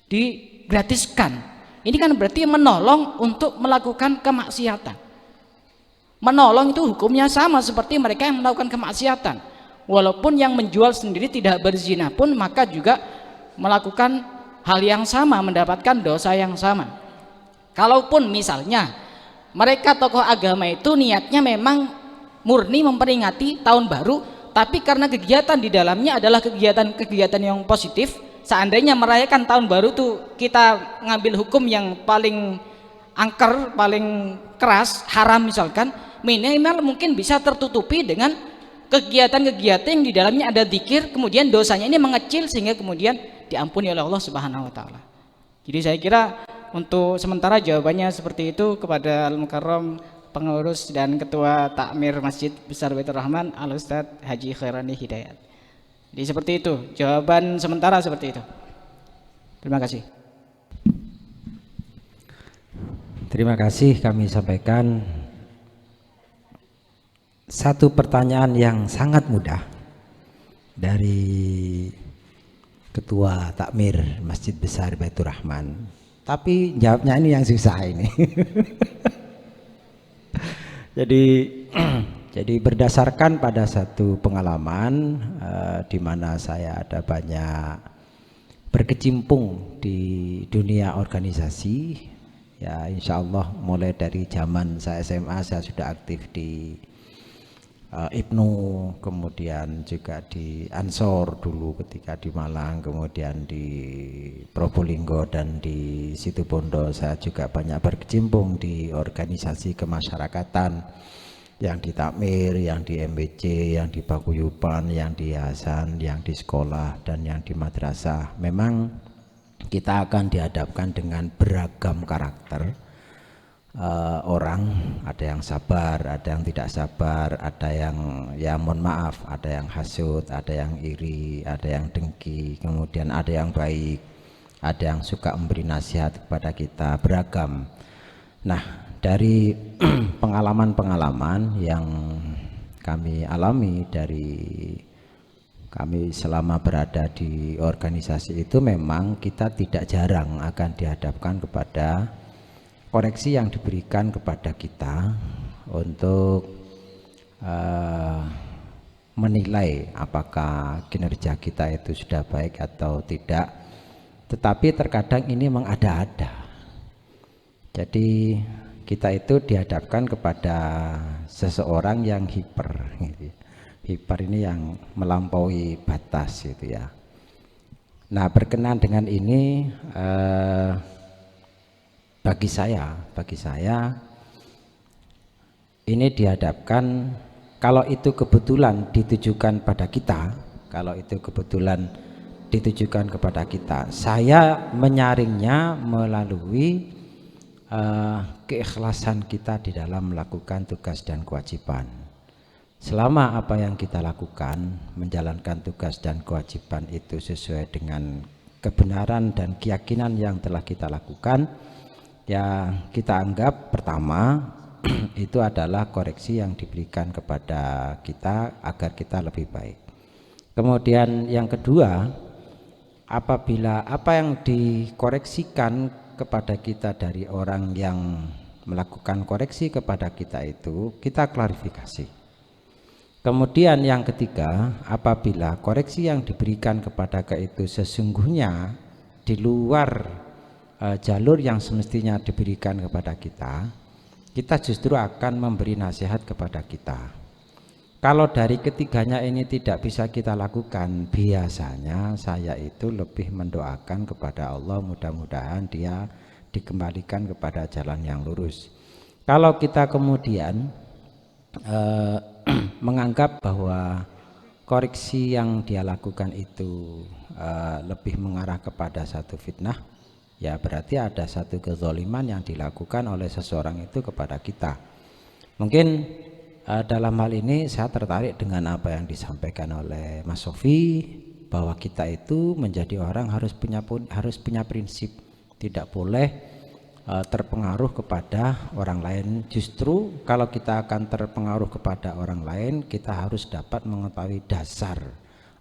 digratiskan. Ini kan berarti menolong untuk melakukan kemaksiatan. Menolong itu hukumnya sama seperti mereka yang melakukan kemaksiatan. Walaupun yang menjual sendiri tidak berzina pun, maka juga melakukan hal yang sama, mendapatkan dosa yang sama. Kalaupun misalnya mereka tokoh agama itu niatnya memang murni memperingati tahun baru, tapi karena kegiatan di dalamnya adalah kegiatan-kegiatan yang positif, seandainya merayakan tahun baru tuh kita ngambil hukum yang paling angker, paling keras, haram misalkan, minimal mungkin bisa tertutupi dengan kegiatan-kegiatan yang di dalamnya ada zikir, kemudian dosanya ini mengecil sehingga kemudian diampuni oleh Allah Subhanahu wa taala. Jadi saya kira untuk sementara jawabannya seperti itu kepada Al-Mukarram pengurus dan ketua takmir Masjid Besar Baitur Rahman Al-Ustadz Haji Khairani Hidayat. Jadi seperti itu, jawaban sementara seperti itu. Terima kasih. Terima kasih, kami sampaikan satu pertanyaan yang sangat mudah dari Ketua Takmir Masjid Besar Baitur Rahman, tapi jawabnya ini yang susah ini. Jadi berdasarkan pada satu pengalaman di mana saya ada banyak berkecimpung di dunia organisasi, ya insya Allah mulai dari zaman saya SMA saya sudah aktif di Ibnu, kemudian juga di Ansor dulu ketika di Malang, kemudian di Probolinggo dan di Situbondo. Saya juga banyak berkecimpung di organisasi kemasyarakatan, yang di Takmir, yang di MBC, yang di Paguyuban, yang di Yayasan, yang di sekolah, dan yang di madrasah. Memang kita akan dihadapkan dengan beragam karakter orang, ada yang sabar, ada yang tidak sabar, ada yang ya mohon maaf, ada yang hasut, ada yang iri, ada yang dengki, kemudian ada yang baik, ada yang suka memberi nasihat kepada kita, beragam. Nah, dari pengalaman-pengalaman yang kami alami dari kami selama berada di organisasi itu, memang kita tidak jarang akan dihadapkan kepada koreksi yang diberikan kepada kita untuk menilai apakah kinerja kita itu sudah baik atau tidak. Tetapi terkadang ini memang ada-ada. Jadi kita itu dihadapkan kepada seseorang yang hiper, gitu. Hyper ini yang melampaui batas gitu ya. Nah, berkenaan dengan ini bagi saya ini dihadapkan, kalau itu kebetulan ditujukan pada kita, saya menyaringnya melalui keikhlasan kita di dalam melakukan tugas dan kewajiban. Selama apa yang kita lakukan, menjalankan tugas dan kewajiban itu sesuai dengan kebenaran dan keyakinan yang telah kita lakukan, ya kita anggap pertama itu adalah koreksi yang diberikan kepada kita agar kita lebih baik. Kemudian yang kedua, apabila apa yang dikoreksikan kepada kita dari orang yang melakukan koreksi kepada kita itu, kita klarifikasi. Kemudian yang ketiga, apabila koreksi yang diberikan kepada kita itu sesungguhnya di luar jalur yang semestinya diberikan kepada kita, kita justru akan memberi nasihat kepada kita. Kalau dari ketiganya ini tidak bisa kita lakukan, biasanya saya itu lebih mendoakan kepada Allah, mudah-mudahan dia dikembalikan kepada jalan yang lurus. Kalau kita kemudian menganggap bahwa koreksi yang dia lakukan itu lebih mengarah kepada satu fitnah, ya berarti ada satu kezaliman yang dilakukan oleh seseorang itu kepada kita. Mungkin dalam hal ini saya tertarik dengan apa yang disampaikan oleh Mas Sofi, bahwa kita itu menjadi orang harus punya prinsip, tidak boleh terpengaruh kepada orang lain. Justru kalau kita akan terpengaruh kepada orang lain, kita harus dapat mengetahui dasar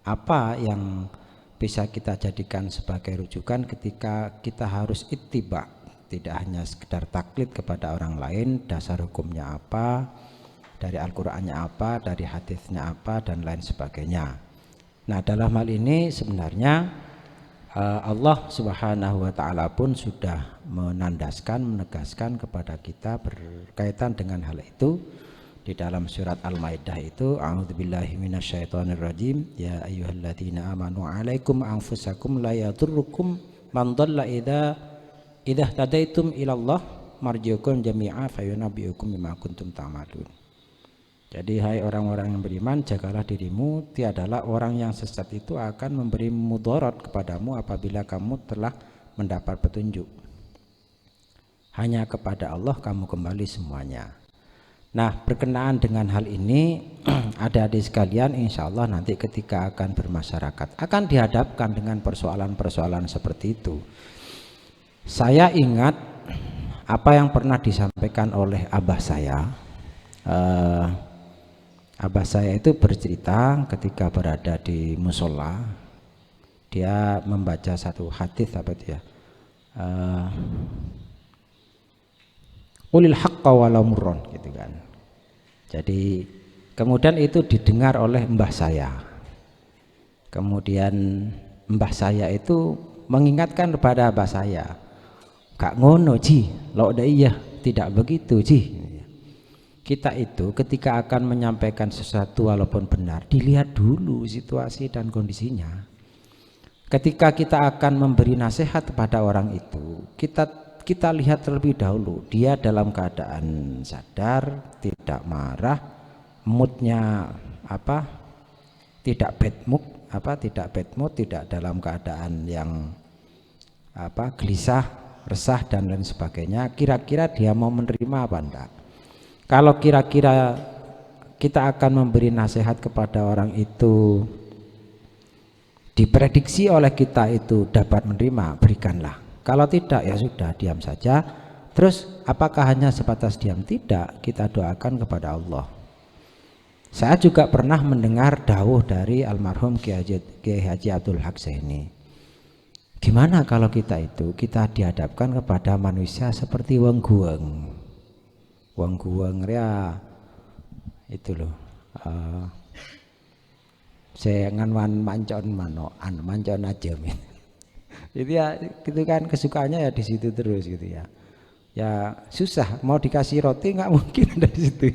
apa yang bisa kita jadikan sebagai rujukan ketika kita harus ittiba, tidak hanya sekedar taklid kepada orang lain, dasar hukumnya apa, dari Al-Qur'annya apa, dari hadisnya apa, dan lain sebagainya. Nah, dalam hal ini sebenarnya Allah Subhanahu wa ta'ala pun sudah menegaskan kepada kita berkaitan dengan hal itu di dalam surat Al-Maidah itu, a'udzubillahi minasyaitonirrajim, ya ayyuhalladzina amanu 'alaikum anfusakum la yadurrukum man dhalla idza tadaitum ilallah marjiukum jami'a fayunabbiukum bima kuntum ta'malun. Jadi hai orang-orang yang beriman, jagalah dirimu, tiadalah orang yang sesat itu akan memberi mudarat kepadamu apabila kamu telah mendapat petunjuk. Hanya kepada Allah kamu kembali semuanya. Nah, berkenaan dengan hal ini, adik-adik sekalian, insya Allah nanti ketika akan bermasyarakat akan dihadapkan dengan persoalan-persoalan seperti itu. Saya ingat apa yang pernah disampaikan oleh abah saya. Abah saya itu bercerita ketika berada di musola, dia membaca satu hadis apa itu ya, qulil haqqa walau murron gitu kan. Jadi kemudian itu didengar oleh mbah saya. Kemudian mbah saya itu mengingatkan kepada abah saya, gak ngono ji, lo udah iya, tidak begitu ji. Kita itu ketika akan menyampaikan sesuatu walaupun benar, dilihat dulu situasi dan kondisinya. Ketika kita akan memberi nasihat kepada orang itu, kita lihat terlebih dahulu dia dalam keadaan sadar, tidak marah, moodnya apa, tidak bad mood, tidak dalam keadaan yang apa, gelisah, resah dan lain sebagainya. Kira-kira dia mau menerima apa enggak? Kalau kira-kira kita akan memberi nasihat kepada orang itu, diprediksi oleh kita itu dapat menerima, berikanlah. Kalau tidak, ya sudah, diam saja. Terus apakah hanya sebatas diam? Tidak, kita doakan kepada Allah. Saya juga pernah mendengar dawuh dari almarhum Kiai Haji Abdul Haq Zaini. Gimana kalau kita dihadapkan kepada manusia seperti wong guweng ya itu loh, saya nganwan mancon mancon aja min. Jadi ya gitu kan, kesukaannya ya di situ terus gitu ya. Ya susah, mau dikasih roti nggak mungkin ada di situ.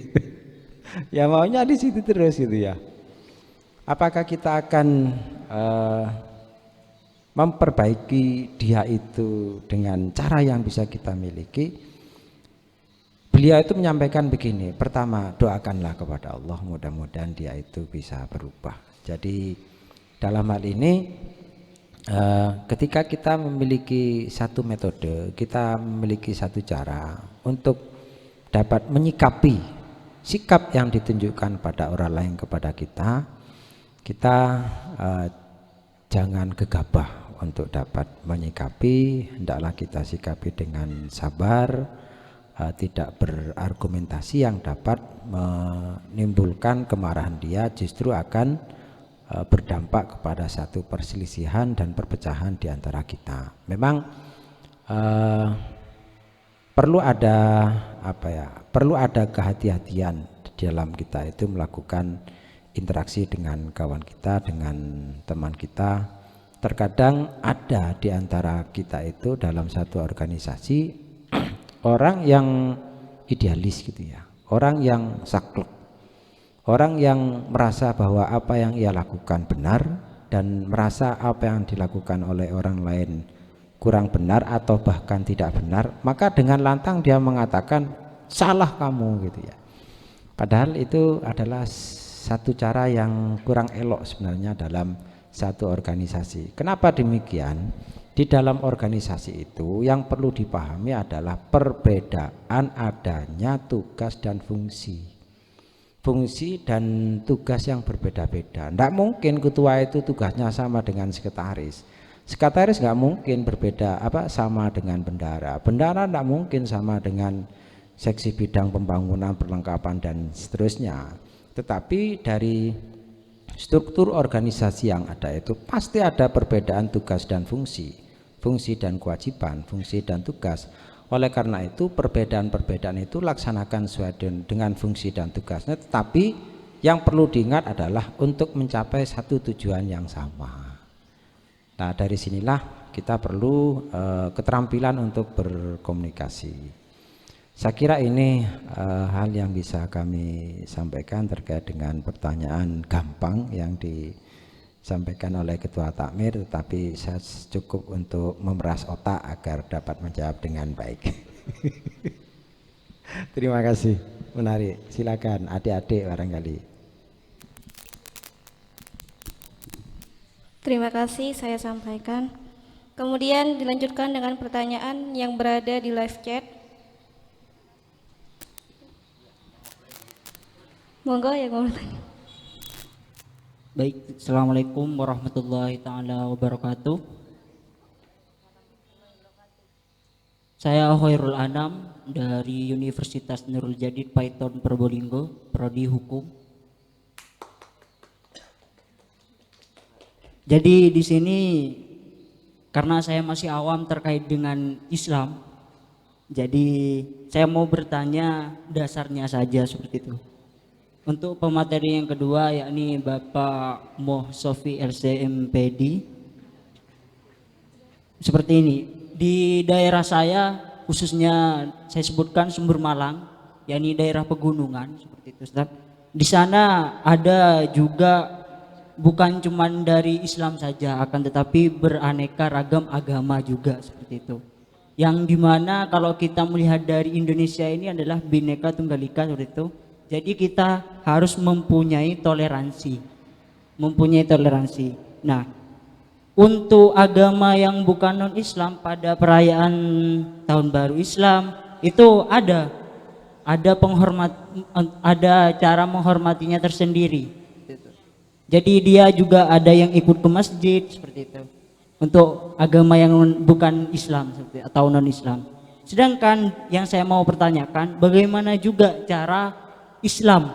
Ya maunya di situ terus gitu ya. Apakah kita akan memperbaiki dia itu dengan cara yang bisa kita miliki? Beliau itu menyampaikan begini, pertama doakanlah kepada Allah, mudah-mudahan dia itu bisa berubah. Jadi dalam hal ini ketika kita memiliki satu metode, kita memiliki satu cara untuk dapat menyikapi sikap yang ditunjukkan pada orang lain kepada kita, jangan gegabah untuk dapat menyikapi, hendaklah kita sikapi dengan sabar, tidak berargumentasi yang dapat menimbulkan kemarahan dia, justru akan berdampak kepada satu perselisihan dan perpecahan di antara kita. Memang perlu ada kehati-hatian di dalam kita itu melakukan interaksi dengan kawan kita, dengan teman kita. Terkadang ada di antara kita itu dalam satu organisasi orang yang idealis gitu ya, orang yang saklek, orang yang merasa bahwa apa yang ia lakukan benar dan merasa apa yang dilakukan oleh orang lain kurang benar atau bahkan tidak benar, maka dengan lantang dia mengatakan salah kamu gitu ya. Padahal itu adalah satu cara yang kurang elok sebenarnya dalam satu organisasi. Kenapa demikian? Di dalam organisasi itu yang perlu dipahami adalah perbedaan adanya tugas dan fungsi. Fungsi dan tugas yang berbeda-beda. Tidak mungkin ketua itu tugasnya sama dengan sekretaris. Sekretaris nggak mungkin sama dengan bendara. Bendara tidak mungkin sama dengan seksi bidang pembangunan, perlengkapan dan seterusnya. Tetapi dari struktur organisasi yang ada itu pasti ada perbedaan tugas dan fungsi dan kewajiban, fungsi dan tugas. Oleh karena itu perbedaan-perbedaan itu laksanakan sesuai dengan fungsi dan tugasnya, tetapi yang perlu diingat adalah untuk mencapai satu tujuan yang sama. Nah, dari sinilah kita perlu keterampilan untuk berkomunikasi. Saya kira ini hal yang bisa kami sampaikan terkait dengan pertanyaan gampang yang disampaikan oleh Ketua Takmir, tetapi saya cukup untuk memeras otak agar dapat menjawab dengan baik. Terima kasih, menarik. Silakan adik-adik barangkali. Terima kasih saya sampaikan. Kemudian dilanjutkan dengan pertanyaan yang berada di live chat. Monggo yang mau bertanya. Baik, Assalamualaikum warahmatullahi ta'ala wabarakatuh. Saya Khairul Anam dari Universitas Nurul Jadid Python Probolinggo, Prodi Hukum. Jadi di sini karena saya masih awam terkait dengan Islam, jadi saya mau bertanya dasarnya saja seperti itu. Untuk pemateri yang kedua yakni Bapak Moh Sofi LCMPD, seperti ini. Di daerah saya khususnya saya sebutkan Sumber Malang, yakni daerah pegunungan seperti itu, Ustaz. Di sana ada juga bukan cuma dari Islam saja, akan tetapi beraneka ragam agama juga seperti itu. Yang dimana kalau kita melihat dari Indonesia ini adalah Bhinneka Tunggal Ika seperti itu. Jadi kita harus mempunyai toleransi. Nah, untuk agama yang bukan non-Islam pada perayaan Tahun Baru Islam itu ada cara menghormatinya tersendiri. Jadi dia juga ada yang ikut ke masjid seperti itu. Untuk agama yang bukan Islam atau non-Islam. Sedangkan yang saya mau pertanyakan, bagaimana juga cara Islam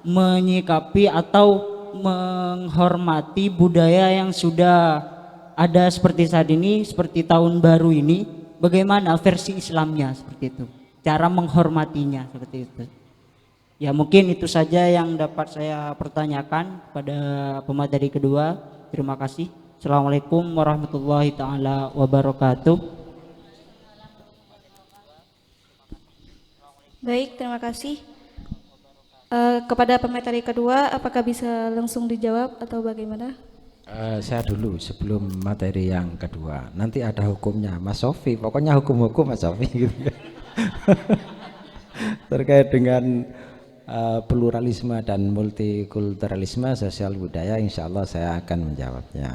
menyikapi atau menghormati budaya yang sudah ada seperti saat ini, seperti tahun baru ini, bagaimana versi Islamnya seperti itu, cara menghormatinya seperti itu. Ya mungkin itu saja yang dapat saya pertanyakan pada pemateri kedua. Terima kasih. Assalamualaikum warahmatullahi ta'ala wabarakatuh. Baik, terima kasih. Kepada pemateri kedua, apakah bisa langsung dijawab atau bagaimana? Saya dulu sebelum materi yang kedua. Nanti ada hukumnya, Mas Sofi. Pokoknya hukum-hukum Mas Sofi gitu. Terkait dengan pluralisme dan multikulturalisme sosial budaya, insya Allah saya akan menjawabnya.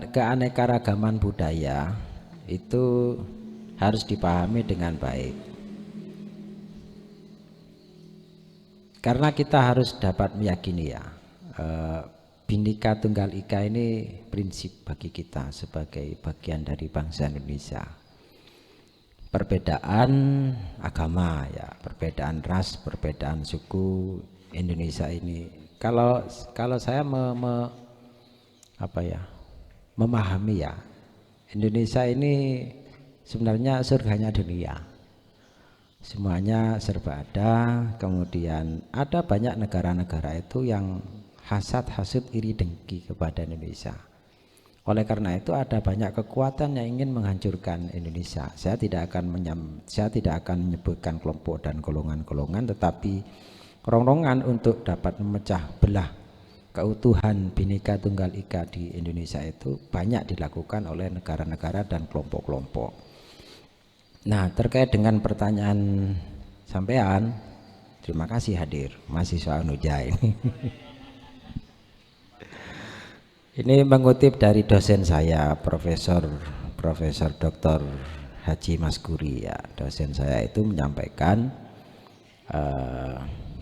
Keanekaragaman budaya itu harus dipahami dengan baik, karena kita harus dapat meyakini ya, Bhinneka Tunggal Ika ini prinsip bagi kita sebagai bagian dari bangsa Indonesia. Perbedaan agama ya, perbedaan ras, perbedaan suku, Indonesia ini, kalau saya memahami ya, Indonesia ini sebenarnya surganya dunia. Semuanya serba ada. Kemudian ada banyak negara-negara itu yang hasad iri dengki kepada Indonesia. Oleh karena itu ada banyak kekuatan yang ingin menghancurkan Indonesia. Saya tidak akan menyebutkan kelompok dan golongan-golongan, tetapi rongrongan untuk dapat memecah belah keutuhan Bhinneka Tunggal Ika di Indonesia itu banyak dilakukan oleh negara-negara dan kelompok-kelompok. Nah, terkait dengan pertanyaan sampean, terima kasih hadir mahasiswa Unuja ini. Ini mengutip dari dosen saya, Profesor Dr. Haji Maskuri ya. Dosen saya itu menyampaikan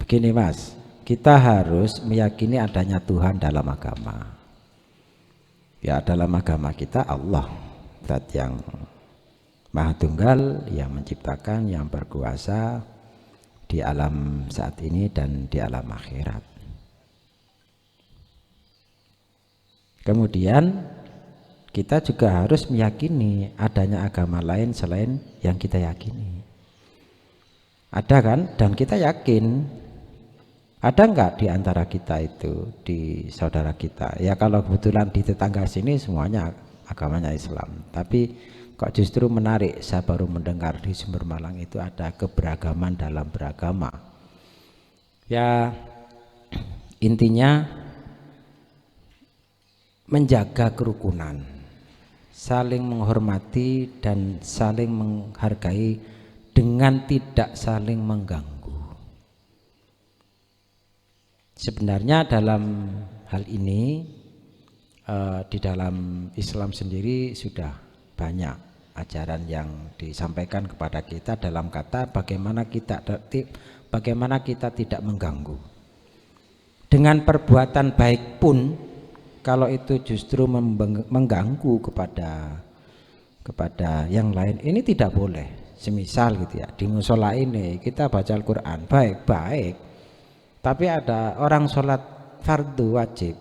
begini Mas, kita harus meyakini adanya Tuhan dalam agama. Ya, dalam agama kita Allah, Zat yang Maha Tunggal, yang menciptakan, yang berkuasa di alam saat ini dan di alam akhirat. Kemudian kita juga harus meyakini adanya agama lain selain yang kita yakini. Ada kan? Dan kita yakin. Ada enggak di antara kita itu, di saudara kita? Ya kalau kebetulan di tetangga sini semuanya agamanya Islam. Tapi kok justru menarik, saya baru mendengar di Sumber Malang itu ada keberagaman dalam beragama. Ya intinya menjaga kerukunan, saling menghormati dan saling menghargai dengan tidak saling mengganggu. Sebenarnya dalam hal ini di dalam Islam sendiri sudah banyak ajaran yang disampaikan kepada kita dalam kata bagaimana kita tidak mengganggu. Dengan perbuatan baik pun kalau itu justru mengganggu kepada yang lain, ini tidak boleh. Semisal gitu ya, di musola ini kita baca Al-Quran baik-baik, tapi ada orang sholat fardu wajib,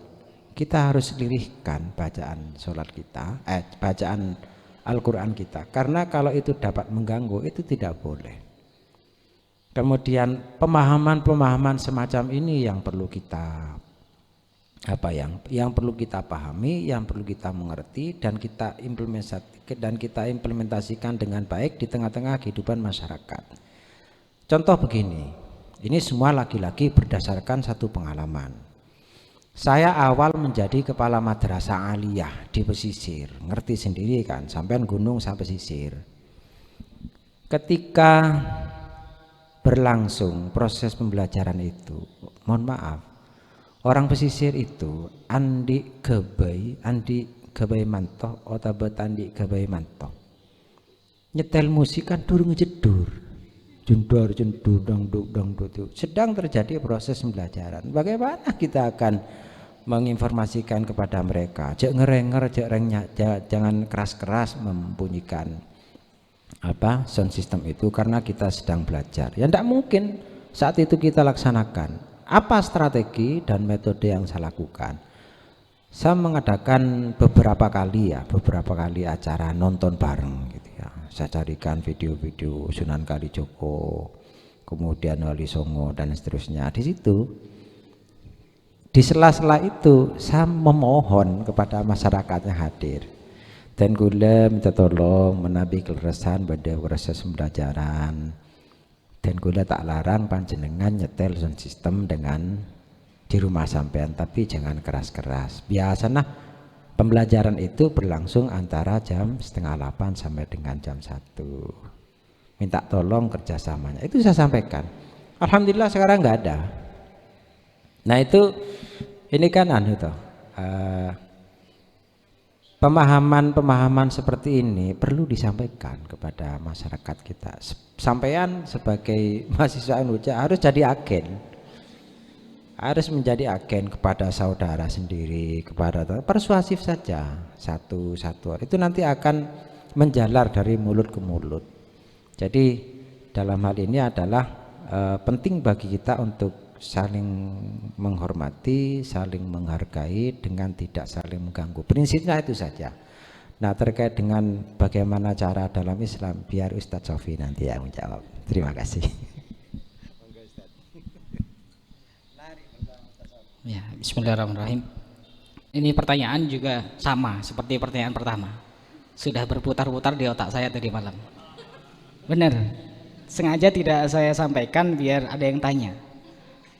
kita harus lirihkan bacaan sholat kita, bacaan Al-Quran kita, karena kalau itu dapat mengganggu itu tidak boleh. Kemudian pemahaman semacam ini yang perlu kita yang perlu kita pahami, yang perlu kita mengerti dan kita implementasikan dengan baik di tengah-tengah kehidupan masyarakat. Contoh begini, ini semua lagi-lagi berdasarkan satu pengalaman. Saya awal menjadi kepala madrasah aliyah di pesisir, ngerti sendiri kan, sampean gunung sampai pesisir. Ketika berlangsung proses pembelajaran itu, mohon maaf, orang pesisir itu Andi Gebay Mantoh otabat Andi Gebay Mantoh nyetel musik kan durung jedur jendur dangdut sedang terjadi proses pembelajaran. Bagaimana kita akan menginformasikan kepada mereka jangan keras-keras membunyikan sound system itu karena kita sedang belajar. Ya tidak mungkin saat itu kita laksanakan. Apa strategi dan metode yang saya lakukan? Saya mengadakan beberapa kali acara nonton bareng gitu ya. Saya carikan video-video Sunan Kalijogo, kemudian Wali Songo dan seterusnya. Di situ, di sela-sela itu saya memohon kepada masyarakat yang hadir, Dan kula minta tolong menabi keresahan pada proses pembelajaran. Dan kula tak larang panjenengan nyetel sound system dengan di rumah sampean, tapi jangan keras-keras. Biasanya pembelajaran itu berlangsung antara jam 7:30 sampai dengan jam 1. Minta tolong kerjasamanya. Itu saya sampaikan. Alhamdulillah sekarang nggak ada. Nah itu ini kan pemahaman seperti ini perlu disampaikan kepada masyarakat kita. Sampean sebagai mahasiswa Unja harus jadi agen, harus menjadi agen kepada saudara sendiri, kepada persuasif saja, satu itu nanti akan menjalar dari mulut ke mulut. Jadi dalam hal ini adalah penting bagi kita untuk saling menghormati, saling menghargai dengan tidak saling mengganggu. Prinsipnya itu saja. Nah, terkait dengan bagaimana cara dalam Islam, biar Ustadz Sofi nanti yang menjawab. Terima kasih. Ya, bismillahirrahmanirrahim. Ini pertanyaan juga sama seperti pertanyaan pertama. Sudah berputar-putar di otak saya tadi malam. Benar. Sengaja tidak saya sampaikan biar ada yang tanya.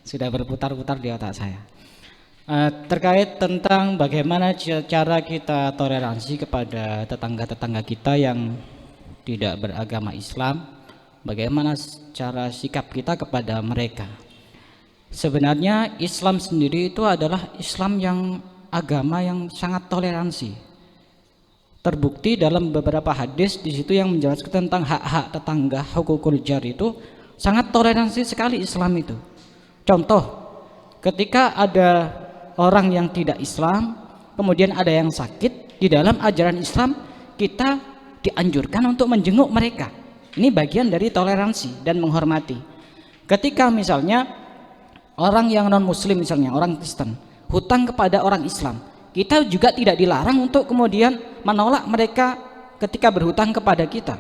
Sudah berputar-putar di otak saya. Terkait tentang bagaimana cara kita toleransi kepada tetangga-tetangga kita yang tidak beragama Islam, bagaimana cara sikap kita kepada mereka. Sebenarnya Islam sendiri itu adalah Islam yang agama yang sangat toleransi. Terbukti dalam beberapa hadis di situ yang menjelaskan tentang hak-hak tetangga, hukukul jar itu sangat toleransi sekali Islam itu. Contoh, ketika ada orang yang tidak Islam, kemudian ada yang sakit, di dalam ajaran Islam kita dianjurkan untuk menjenguk mereka. Ini bagian dari toleransi dan menghormati. Ketika misalnya orang yang non muslim, misalnya orang Kristen, hutang kepada orang Islam, kita juga tidak dilarang untuk kemudian menolak mereka ketika berhutang kepada kita.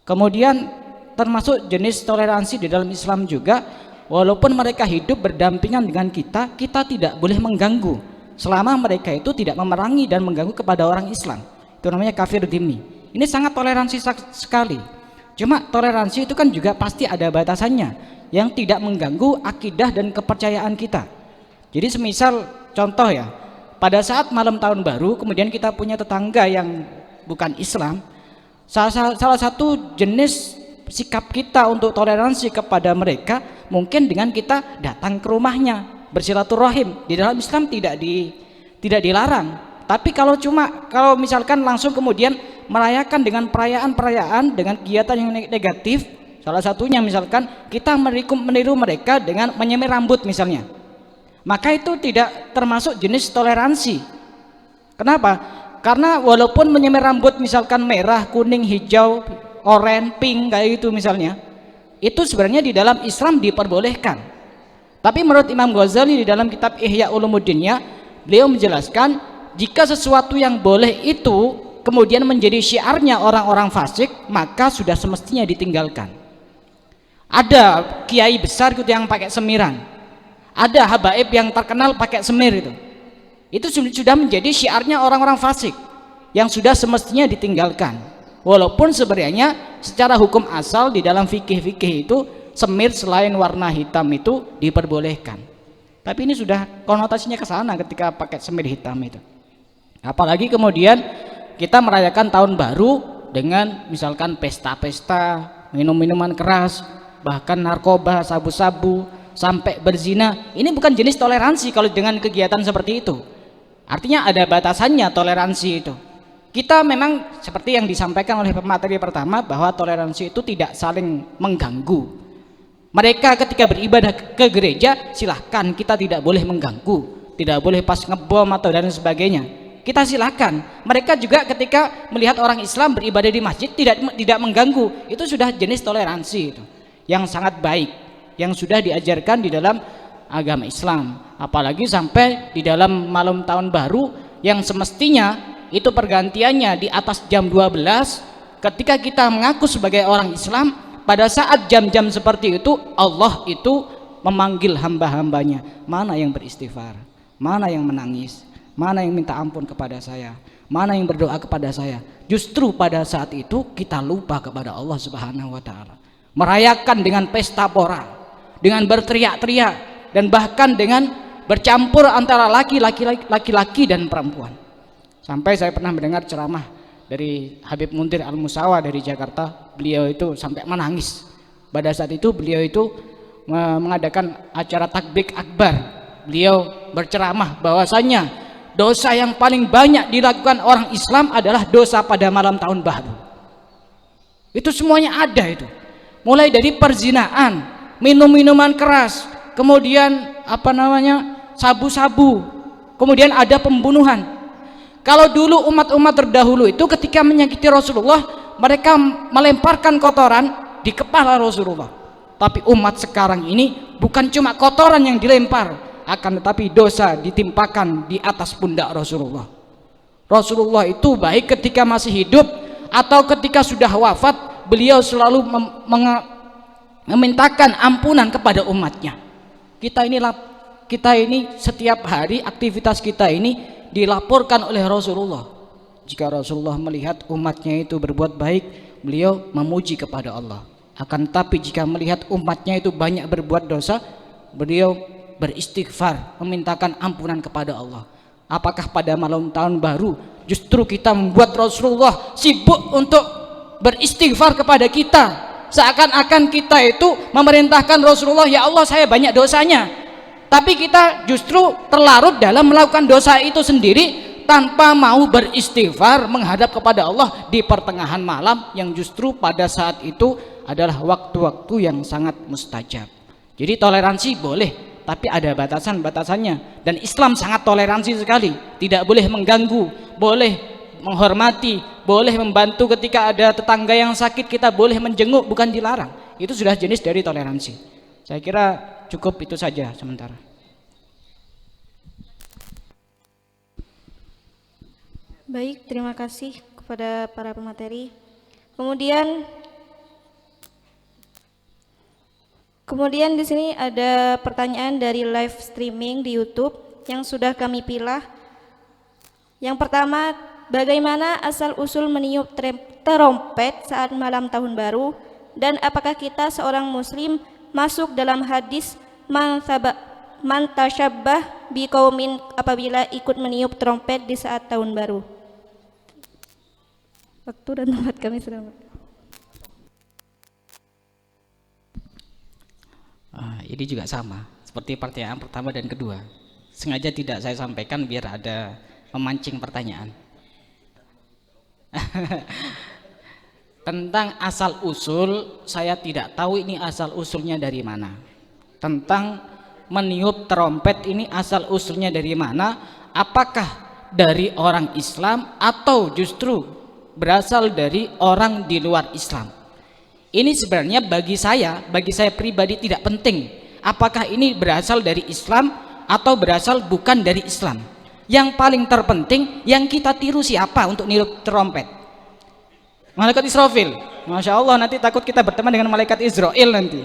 Kemudian termasuk jenis toleransi di dalam Islam juga, walaupun mereka hidup berdampingan dengan kita, kita tidak boleh mengganggu selama mereka itu tidak memerangi dan mengganggu kepada orang Islam. Itu namanya kafir dhimmi. Ini sangat toleransi sekali. Cuma toleransi itu kan juga pasti ada batasannya yang tidak mengganggu akidah dan kepercayaan kita. Jadi semisal contoh ya, pada saat malam tahun baru kemudian kita punya tetangga yang bukan Islam, salah satu jenis sikap kita untuk toleransi kepada mereka mungkin dengan kita datang ke rumahnya bersilaturahim. Di dalam Islam tidak dilarang. Tapi kalau misalkan langsung kemudian merayakan dengan perayaan-perayaan dengan kegiatan yang negatif, salah satunya misalkan kita meniru mereka dengan menyemir rambut misalnya, maka itu tidak termasuk jenis toleransi. Kenapa? Karena walaupun menyemir rambut misalkan merah, kuning, hijau, oranye, pink kayak gitu misalnya, itu sebenarnya di dalam Islam diperbolehkan. Tapi menurut Imam Ghazali di dalam kitab Ihya Ulumuddinnya, beliau menjelaskan jika sesuatu yang boleh itu kemudian menjadi syiarnya orang-orang fasik, maka sudah semestinya ditinggalkan. Ada kiai besar gitu yang pakai semiran, ada habaib yang terkenal pakai semir itu sudah menjadi syiarnya orang-orang fasik yang sudah semestinya ditinggalkan. Walaupun sebenarnya secara hukum asal di dalam fikih-fikih itu semir selain warna hitam itu diperbolehkan. Tapi ini sudah konotasinya ke sana ketika pakai semir hitam itu. Apalagi kemudian kita merayakan tahun baru dengan misalkan pesta-pesta, minum-minuman keras, bahkan narkoba, sabu-sabu, sampai berzina. Ini bukan jenis toleransi kalau dengan kegiatan seperti itu. Artinya ada batasannya toleransi itu. Kita memang seperti yang disampaikan oleh pemateri pertama bahwa toleransi itu tidak saling mengganggu. Mereka ketika beribadah ke gereja silahkan, kita tidak boleh mengganggu, tidak boleh pas ngebom atau dan sebagainya. Kita silahkan. Mereka juga ketika melihat orang Islam beribadah di masjid tidak mengganggu. Itu sudah jenis toleransi itu yang sangat baik, yang sudah diajarkan di dalam agama Islam. Apalagi sampai di dalam malam tahun baru yang semestinya itu pergantiannya di atas jam 12, ketika kita mengaku sebagai orang Islam, pada saat jam-jam seperti itu Allah itu memanggil hamba-hambanya, mana yang beristighfar, mana yang menangis, mana yang minta ampun kepada saya, Mana yang berdoa kepada saya? Justru pada saat itu kita lupa kepada Allah Subhanahu wa taala. Merayakan dengan pesta pora, dengan berteriak-teriak, dan bahkan dengan bercampur antara laki-laki dan perempuan. Sampai saya pernah mendengar ceramah dari Habib Muntir Al-Musawa dari Jakarta. Beliau itu sampai menangis. Pada saat itu beliau itu mengadakan acara takbir akbar. Beliau berceramah bahwasanya dosa yang paling banyak dilakukan orang Islam adalah dosa pada malam tahun baru. Itu semuanya ada itu. Mulai dari perzinaan, minum-minuman keras, kemudian sabu-sabu, kemudian ada pembunuhan. Kalau dulu umat-umat terdahulu itu ketika menyakiti Rasulullah, mereka melemparkan kotoran di kepala Rasulullah. Tapi umat sekarang ini bukan cuma kotoran yang dilempar, akan tetapi dosa ditimpakan di atas pundak Rasulullah. Rasulullah itu baik ketika masih hidup atau ketika sudah wafat, beliau selalu memintakan ampunan kepada umatnya. Kita ini setiap hari aktivitas kita ini dilaporkan oleh Rasulullah. Jika Rasulullah melihat umatnya itu berbuat baik, beliau memuji kepada Allah. Akan tetapi jika melihat umatnya itu banyak berbuat dosa, beliau beristighfar, memintakan ampunan kepada Allah. Apakah pada malam tahun baru justru kita membuat Rasulullah sibuk untuk beristighfar kepada kita, seakan-akan kita itu memerintahkan Rasulullah, ya Allah saya banyak dosanya, tapi kita justru terlarut dalam melakukan dosa itu sendiri tanpa mau beristighfar menghadap kepada Allah di pertengahan malam yang justru pada saat itu adalah waktu-waktu yang sangat mustajab. Jadi toleransi boleh, tapi ada batasan-batasannya, dan Islam sangat toleransi sekali. Tidak boleh mengganggu, boleh menghormati, boleh membantu ketika ada tetangga yang sakit, kita boleh menjenguk, bukan dilarang. Itu sudah jenis dari toleransi. Saya kira cukup itu saja sementara. Baik, terima kasih kepada para pemateri. Kemudian di sini ada pertanyaan dari live streaming di YouTube yang sudah kami pilah. Yang pertama, bagaimana asal-usul meniup terompet saat malam tahun baru, dan apakah kita seorang muslim masuk dalam hadis man tasyabbah biqaumin apabila ikut meniup trompet di saat tahun baru? Waktu dan tempat kami sudah. Ini juga sama seperti pertanyaan pertama dan kedua. Sengaja tidak saya sampaikan biar ada memancing pertanyaan. Tentang asal usul, saya tidak tahu ini asal usulnya dari mana. Tentang meniup trompet ini asal usulnya dari mana? Apakah dari orang Islam atau justru berasal dari orang di luar Islam? Ini sebenarnya bagi saya pribadi tidak penting apakah ini berasal dari Islam atau berasal bukan dari Islam. Yang paling terpenting yang kita tiru siapa untuk niup trompet? Malaikat Israfil. Masya Allah, nanti takut kita berteman dengan malaikat Israel nanti.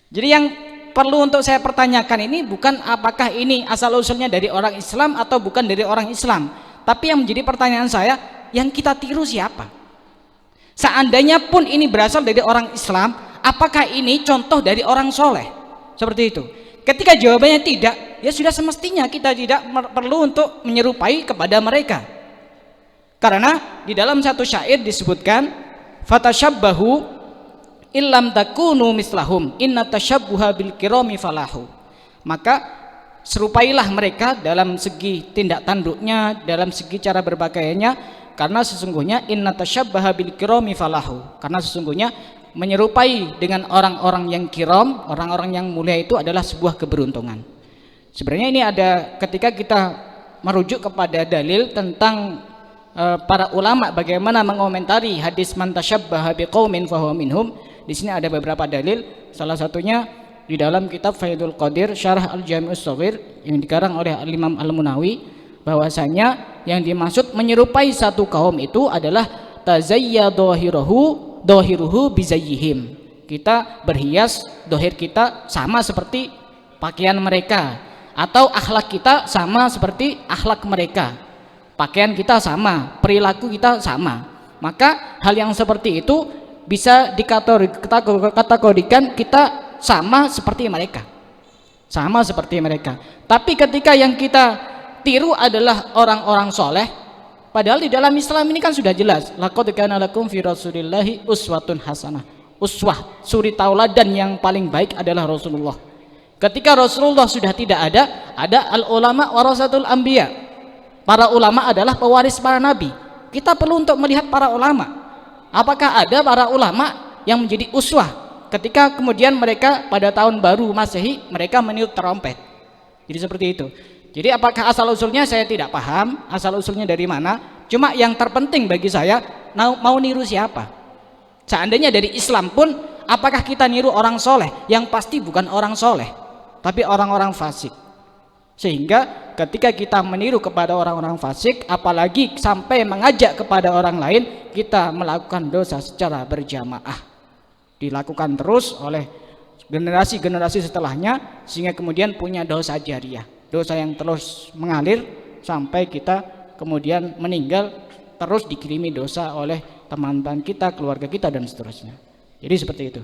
Jadi yang perlu untuk saya pertanyakan ini bukan apakah ini asal usulnya dari orang Islam atau bukan dari orang Islam, tapi yang menjadi pertanyaan saya, yang kita tiru siapa? Seandainya pun ini berasal dari orang Islam, apakah ini contoh dari orang soleh? Seperti itu. Ketika jawabannya tidak, ya sudah semestinya kita tidak perlu untuk menyerupai kepada mereka. Karena di dalam satu syair disebutkan, fatashabbahu illam takunu mislahum inna tashabbuha bil kirami falahu. Maka serupailah mereka dalam segi tindak tanduknya, dalam segi cara berpakaiannya, karena sesungguhnya inna tasyabbaha bil kirami falahu, karena sesungguhnya menyerupai dengan orang-orang yang kiram, orang-orang yang mulia itu adalah sebuah keberuntungan. Sebenarnya ini ada ketika kita merujuk kepada dalil tentang para ulama bagaimana mengomentari hadis man tasyabbaha biqaumin fahuwa minhum. Di sini ada beberapa dalil, salah satunya di dalam kitab Faidul Qadir Syarah Al-Jami'us Shaghir yang dikarang oleh Imam Al-Munawi, bahwasanya yang dimaksud menyerupai satu kaum itu adalah tazayya dohiruhu bizayyihim. Kita berhias dohir kita sama seperti pakaian mereka, atau akhlak kita sama seperti akhlak mereka, pakaian kita sama, perilaku kita sama, maka hal yang seperti itu bisa dikategorikan kita sama seperti mereka, sama seperti mereka. Tapi ketika yang kita tiru adalah orang-orang soleh, padahal di dalam Islam ini kan sudah jelas, laqad kana lakum fi rasulillahi uswatun hasanah. Uswah, suri tauladan yang paling baik adalah Rasulullah. Ketika Rasulullah sudah tidak ada al ulama warasatul anbiya. Para ulama adalah pewaris para nabi. Kita perlu untuk melihat para ulama. Apakah ada para ulama yang menjadi uswah ketika kemudian mereka pada tahun baru Masehi mereka meniup trompet. Jadi seperti itu. Jadi apakah asal usulnya saya tidak paham, asal usulnya dari mana. Cuma yang terpenting bagi saya, mau niru siapa. Seandainya dari Islam pun, apakah kita niru orang soleh? Yang pasti bukan orang soleh, tapi orang-orang fasik. Sehingga ketika kita meniru kepada orang-orang fasik, apalagi sampai mengajak kepada orang lain, kita melakukan dosa secara berjamaah. Dilakukan terus oleh generasi-generasi setelahnya, sehingga kemudian punya dosa jariah, dosa yang terus mengalir sampai kita kemudian meninggal, terus dikirimi dosa oleh teman-teman kita, keluarga kita, dan seterusnya. Jadi seperti itu.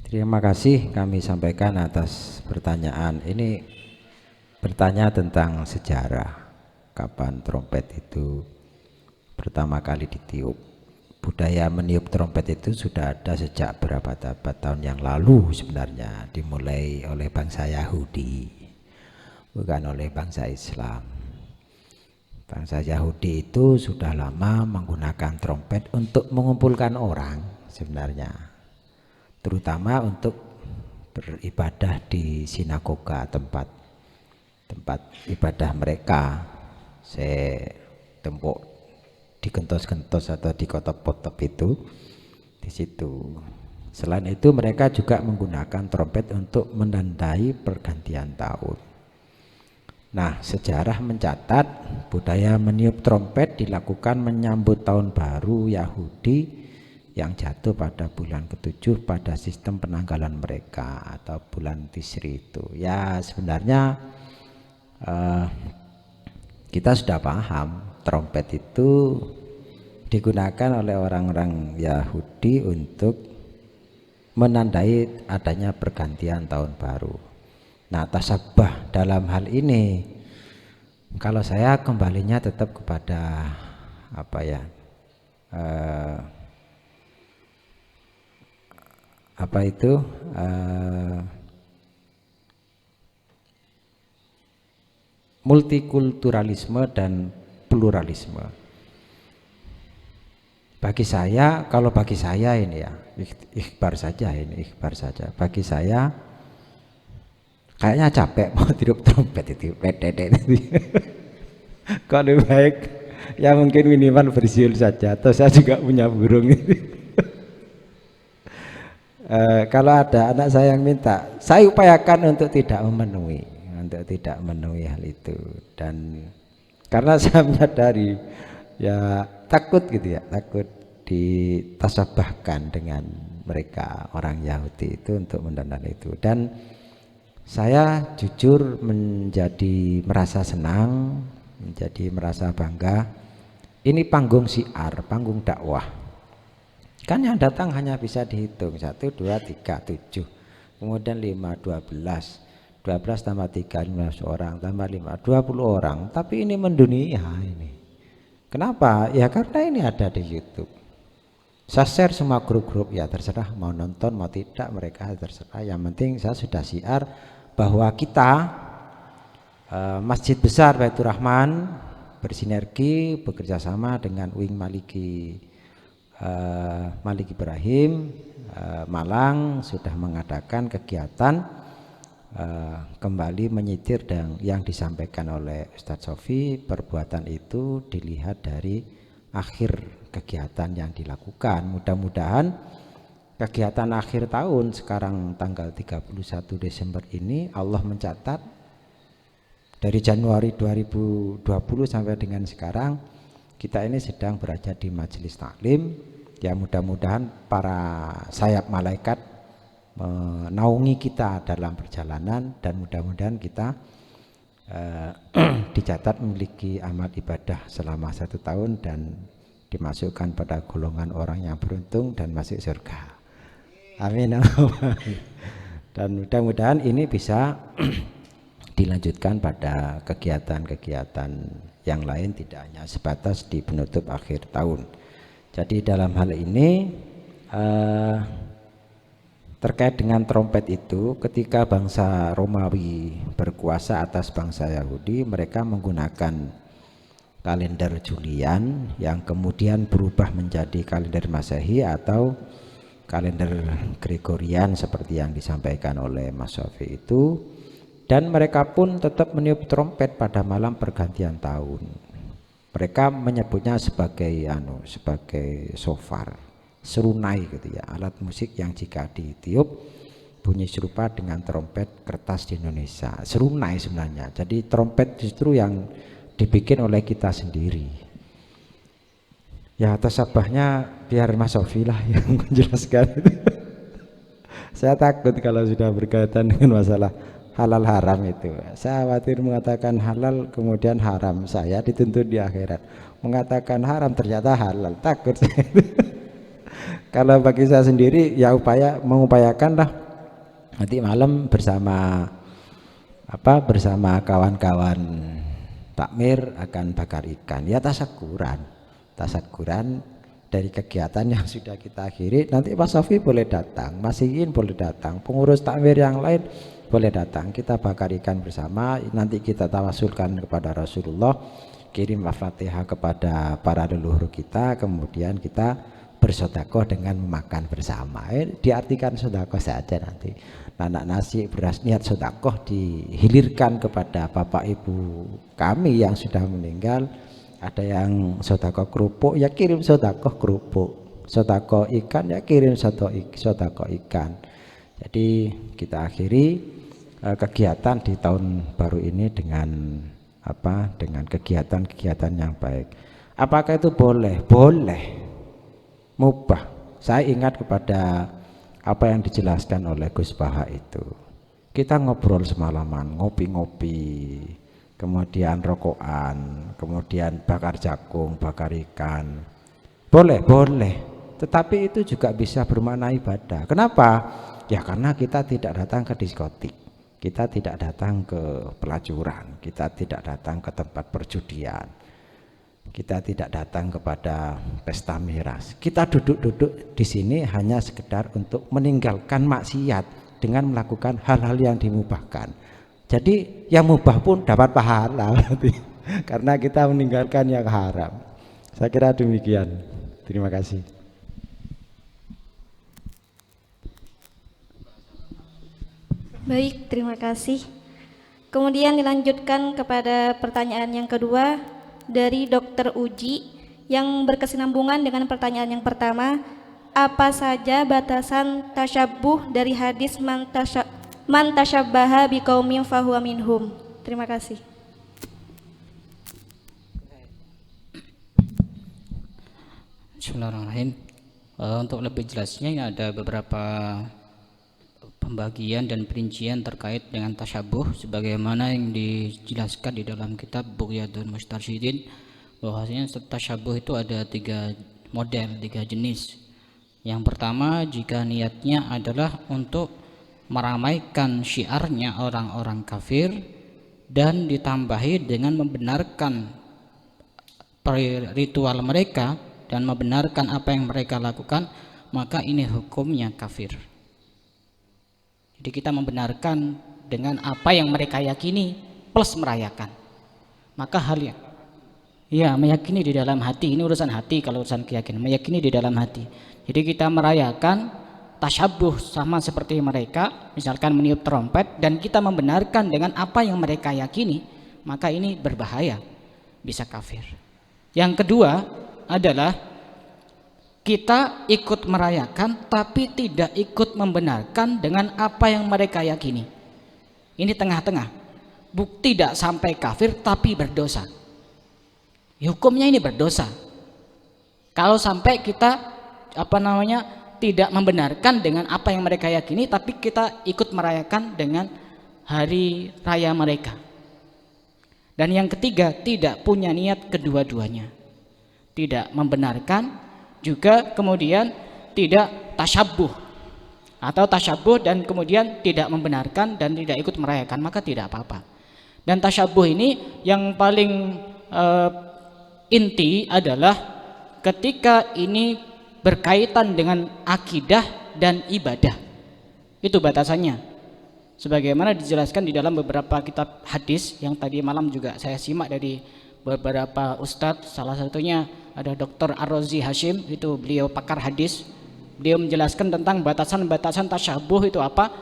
Terima kasih kami sampaikan atas pertanyaan. Ini bertanya tentang sejarah, kapan trompet itu pertama kali ditiup. Budaya meniup trompet itu sudah ada sejak berabad-abad tahun yang lalu sebenarnya, dimulai oleh bangsa Yahudi, bukan oleh bangsa Islam. Bangsa Yahudi itu sudah lama menggunakan trompet untuk mengumpulkan orang sebenarnya, terutama untuk beribadah di sinagoga, tempat ibadah mereka. Tembok digentos-gentos atau dikotop-kotop itu di situ. Selain itu mereka juga menggunakan trompet untuk menandai pergantian tahun. Nah, sejarah mencatat budaya meniup trompet dilakukan menyambut tahun baru Yahudi yang jatuh pada bulan ke-7 pada sistem penanggalan mereka atau bulan Tishri itu. Ya sebenarnya kita sudah paham trompet itu digunakan oleh orang-orang Yahudi untuk menandai adanya pergantian tahun baru. Nah, tasabah dalam hal ini, kalau saya kembalinya tetap kepada multikulturalisme dan pluralisme. Bagi saya, kalau bagi saya ini ya, ikhbar saja. Bagi saya kayaknya capek mau tiup trompet itu, kok lebih baik ya mungkin minimal bersiul saja, atau saya juga punya burung. Kalau ada anak saya yang minta, saya upayakan untuk tidak memenuhi hal itu. Dan karena saya menyadari ya takut ditasabahkan dengan mereka orang Yahudi itu untuk mendandan itu. Dan saya jujur merasa senang, merasa bangga. Ini panggung syiar, panggung dakwah. Kan yang datang hanya bisa dihitung 1, 2, 3, 7, kemudian 5, 12 tambah 3, 15 orang, tambah 5, 20 orang. Tapi ini mendunia ini. Kenapa? Ya karena ini ada di YouTube. Saya share semua grup-grup, ya terserah mau nonton mau tidak, mereka terserah. Yang penting saya sudah syiar bahwa kita Masjid Besar Baitur Rahman bersinergi, bekerja sama dengan Wing Maliki Ibrahim Malang sudah mengadakan kegiatan kembali menyitir dan yang disampaikan oleh Ustadz Sofi. Perbuatan itu dilihat dari akhir kegiatan yang dilakukan. Mudah-mudahan kegiatan akhir tahun sekarang tanggal 31 Desember ini Allah mencatat dari Januari 2020 sampai dengan sekarang kita ini sedang berada di majelis taklim Ya mudah-mudahan para sayap malaikat menaungi kita dalam perjalanan, dan mudah-mudahan kita dicatat memiliki amal ibadah selama 1 tahun dan dimasukkan pada golongan orang yang beruntung dan masuk surga. Amin. Dan mudah-mudahan ini bisa dilanjutkan pada kegiatan-kegiatan yang lain, tidak hanya sebatas di penutup akhir tahun. Jadi dalam hal ini terkait dengan trompet itu, ketika bangsa Romawi berkuasa atas bangsa Yahudi, mereka menggunakan kalender Julian yang kemudian berubah menjadi kalender Masehi atau kalender Gregorian seperti yang disampaikan oleh Mas Sofi itu, dan mereka pun tetap meniup trompet pada malam pergantian tahun. Mereka menyebutnya sebagai sebagai shofar, serunai gitu ya, alat musik yang jika ditiup bunyi serupa dengan trompet kertas di Indonesia. Serunai sebenarnya. Jadi trompet justru yang dibikin oleh kita sendiri. Ya tasabahnya biar Mas Sofi lah yang menjelaskan itu. Saya takut kalau sudah berkaitan dengan masalah halal haram itu. Saya khawatir mengatakan halal kemudian haram, saya dituntut di akhirat. Mengatakan haram ternyata halal, takut saya. Kalau bagi saya sendiri ya mengupayakan lah nanti malam bersama bersama kawan-kawan takmir akan bakar ikan. Ya tasakuran dari kegiatan yang sudah kita akhiri. Nanti Mas Sofi boleh datang, Mas Iin boleh datang, pengurus takmir yang lain boleh datang, kita bakar ikan bersama. Nanti kita tawasulkan kepada Rasulullah, kirim Al-Fatihah kepada para leluhur kita, kemudian kita bersedekah dengan memakan bersama. Diartikan sedekah saja nanti. Anak nasi beras niat sedekah dihilirkan kepada bapak ibu kami yang sudah meninggal. Ada yang sedekah kerupuk, ya kirim sedekah kerupuk. Sedekah ikan, ya kirim sedekah ikan. Jadi kita akhiri kegiatan di tahun baru ini dengan dengan kegiatan-kegiatan yang baik. Apakah itu boleh? Boleh, mubah. Saya ingat kepada apa yang dijelaskan oleh Gus Baha itu. Kita ngobrol semalaman, ngopi-ngopi, kemudian rokokan, kemudian bakar jagung, bakar ikan. Boleh, boleh. Tetapi itu juga bisa bermakna ibadah. Kenapa? Ya karena kita tidak datang ke diskotik, kita tidak datang ke pelacuran, kita tidak datang ke tempat perjudian, kita tidak datang kepada pesta miras. Kita duduk-duduk di sini hanya sekedar untuk meninggalkan maksiat dengan melakukan hal-hal yang dimubahkan. Jadi yang mubah pun dapat pahala karena kita meninggalkan yang haram. Saya kira demikian. Terima kasih. Baik, terima kasih. Kemudian dilanjutkan kepada pertanyaan yang kedua dari Dr. Uji yang berkesinambungan dengan pertanyaan yang pertama. Apa saja batasan tasyabbuh dari hadis man tasyabbaha biqaumin fahuwa minhum? Terima kasih. Bismillahirrahmanirrahim. Untuk lebih jelasnya ada beberapa pembagian dan perincian terkait dengan tasyabbuh sebagaimana yang dijelaskan di dalam kitab Bughyadul Mustarsyidin, bahwasanya tasyabbuh itu ada 3 model, 3 jenis. Yang pertama, jika niatnya adalah untuk meramaikan syiarnya orang-orang kafir dan ditambahi dengan membenarkan ritual mereka dan membenarkan apa yang mereka lakukan, maka ini hukumnya kafir. Jadi kita membenarkan dengan apa yang mereka yakini plus merayakan. Maka halnya ya meyakini di dalam hati, ini urusan hati. Kalau urusan keyakinan, meyakini di dalam hati. Jadi kita merayakan tasyabbuh sama seperti mereka, misalkan meniup trompet, dan kita membenarkan dengan apa yang mereka yakini, maka ini berbahaya, bisa kafir. Yang kedua adalah kita ikut merayakan tapi tidak ikut membenarkan dengan apa yang mereka yakini. Ini tengah-tengah, tidak sampai kafir tapi berdosa. Hukumnya ini berdosa. Kalau sampai kita tidak membenarkan dengan apa yang mereka yakini, tapi kita ikut merayakan dengan hari raya mereka. Dan yang ketiga, tidak punya niat kedua-duanya, tidak membenarkan juga kemudian tidak tasyabuh, atau tasyabuh dan kemudian tidak membenarkan dan tidak ikut merayakan, maka tidak apa-apa. Dan tasyabuh ini yang paling inti adalah ketika ini berkaitan dengan akidah dan ibadah, itu batasannya. Sebagaimana dijelaskan di dalam beberapa kitab hadis yang tadi malam juga saya simak dari beberapa ustadz, salah satunya ada Dr. Ar-Razi Hashim, itu beliau pakar hadis. Beliau menjelaskan tentang batasan-batasan tasyabuh itu apa.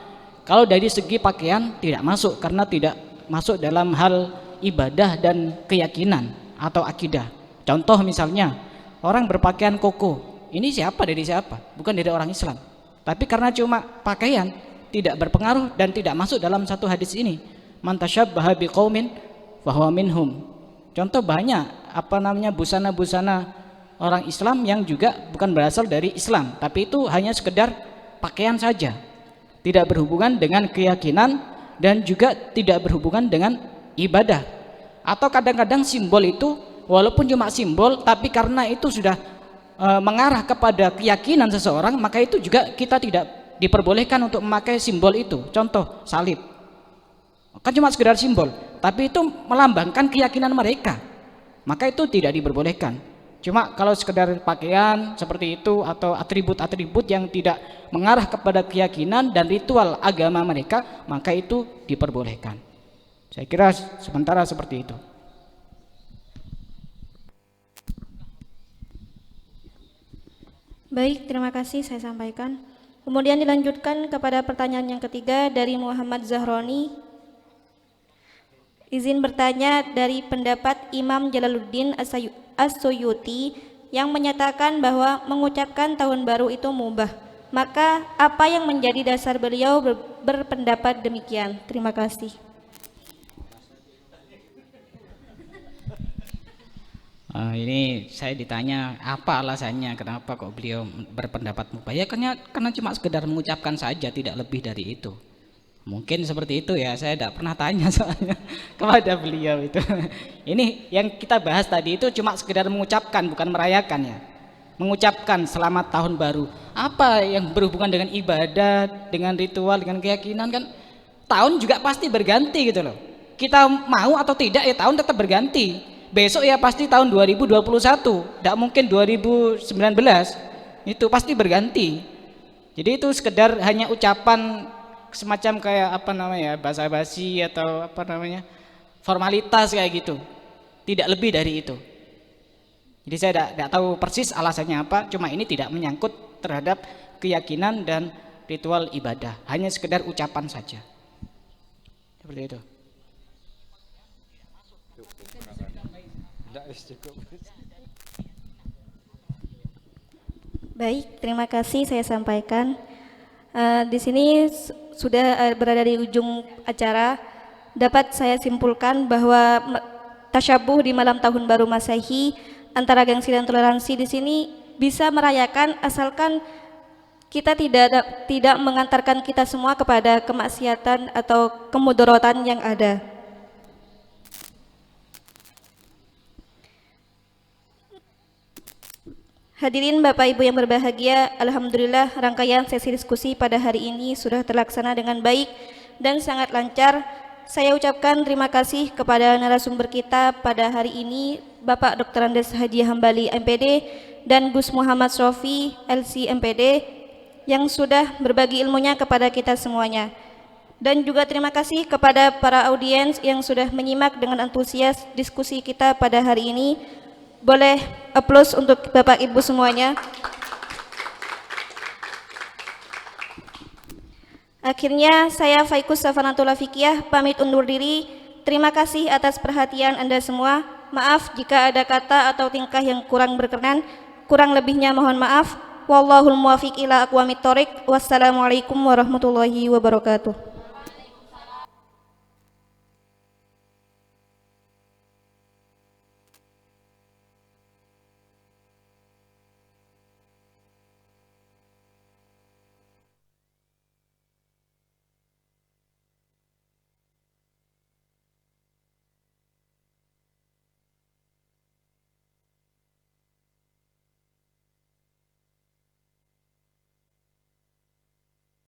Kalau dari segi pakaian tidak masuk, karena tidak masuk dalam hal ibadah dan keyakinan atau akidah. Contoh misalnya orang berpakaian koko, ini siapa dari siapa? Bukan dari orang Islam, tapi karena cuma pakaian tidak berpengaruh dan tidak masuk dalam satu hadis ini. Man tasyabbaha biqaumin fahuwa minhum. Contoh banyak busana-busana orang Islam yang juga bukan berasal dari Islam, tapi itu hanya sekedar pakaian saja, tidak berhubungan dengan keyakinan dan juga tidak berhubungan dengan ibadah. Atau kadang-kadang simbol itu walaupun cuma simbol, tapi karena itu sudah mengarah kepada keyakinan seseorang, maka itu juga kita tidak diperbolehkan untuk memakai simbol itu. Contoh salib, kan cuma sekedar simbol, tapi itu melambangkan keyakinan mereka, maka itu tidak diperbolehkan. Cuma kalau sekedar pakaian seperti itu atau atribut-atribut yang tidak mengarah kepada keyakinan dan ritual agama mereka, maka itu diperbolehkan. Saya kira sementara seperti itu. Baik, terima kasih saya sampaikan. Kemudian dilanjutkan kepada pertanyaan yang ketiga dari Muhammad Zahroni. Izin bertanya dari pendapat Imam Jalaluddin As-Suyuti yang menyatakan bahwa mengucapkan tahun baru itu mubah. Maka apa yang menjadi dasar beliau berpendapat demikian? Terima kasih. Ini saya ditanya apa alasannya kenapa kok beliau berpendapat mubah. Ya karena cuma sekedar mengucapkan saja, tidak lebih dari itu. Mungkin seperti itu ya, saya tidak pernah tanya soalnya kepada beliau itu. Ini yang kita bahas tadi itu cuma sekedar mengucapkan, bukan merayakan ya. Mengucapkan selamat tahun baru. Apa yang berhubungan dengan ibadah, dengan ritual, dengan keyakinan? Kan tahun juga pasti berganti gitu loh. Kita mau atau tidak ya tahun tetap berganti. Besok ya pasti tahun 2021, tidak mungkin 2019, itu pasti berganti. Jadi itu sekedar hanya ucapan semacam kayak basa-basi atau formalitas kayak gitu, tidak lebih dari itu. Jadi saya tidak tahu persis alasannya apa, cuma ini tidak menyangkut terhadap keyakinan dan ritual ibadah, hanya sekedar ucapan saja, seperti itu. Baik, terima kasih saya sampaikan. Di sini sudah berada di ujung acara. Dapat saya simpulkan bahwa tasyabuh di malam tahun baru Masehi antara gengsi dan toleransi di sini bisa merayakan asalkan kita tidak mengantarkan kita semua kepada kemaksiatan atau kemudorotan yang ada. Hadirin Bapak Ibu yang berbahagia, alhamdulillah rangkaian sesi diskusi pada hari ini sudah terlaksana dengan baik dan sangat lancar. Saya ucapkan terima kasih kepada narasumber kita pada hari ini, Bapak Dr. Andes Haji Hambali MPD dan Gus Muhammad Sofi LC MPD yang sudah berbagi ilmunya kepada kita semuanya. Dan juga terima kasih kepada para audiens yang sudah menyimak dengan antusias diskusi kita pada hari ini. Boleh aplaus untuk Bapak Ibu semuanya. Akhirnya saya Faikus Safanatullah Fikiyah pamit undur diri. Terima kasih atas perhatian Anda semua. Maaf jika ada kata atau tingkah yang kurang berkenan. Kurang lebihnya mohon maaf. Wallahul muwaffiq ila aqwamit thoriq. Wassalamualaikum warahmatullahi wabarakatuh.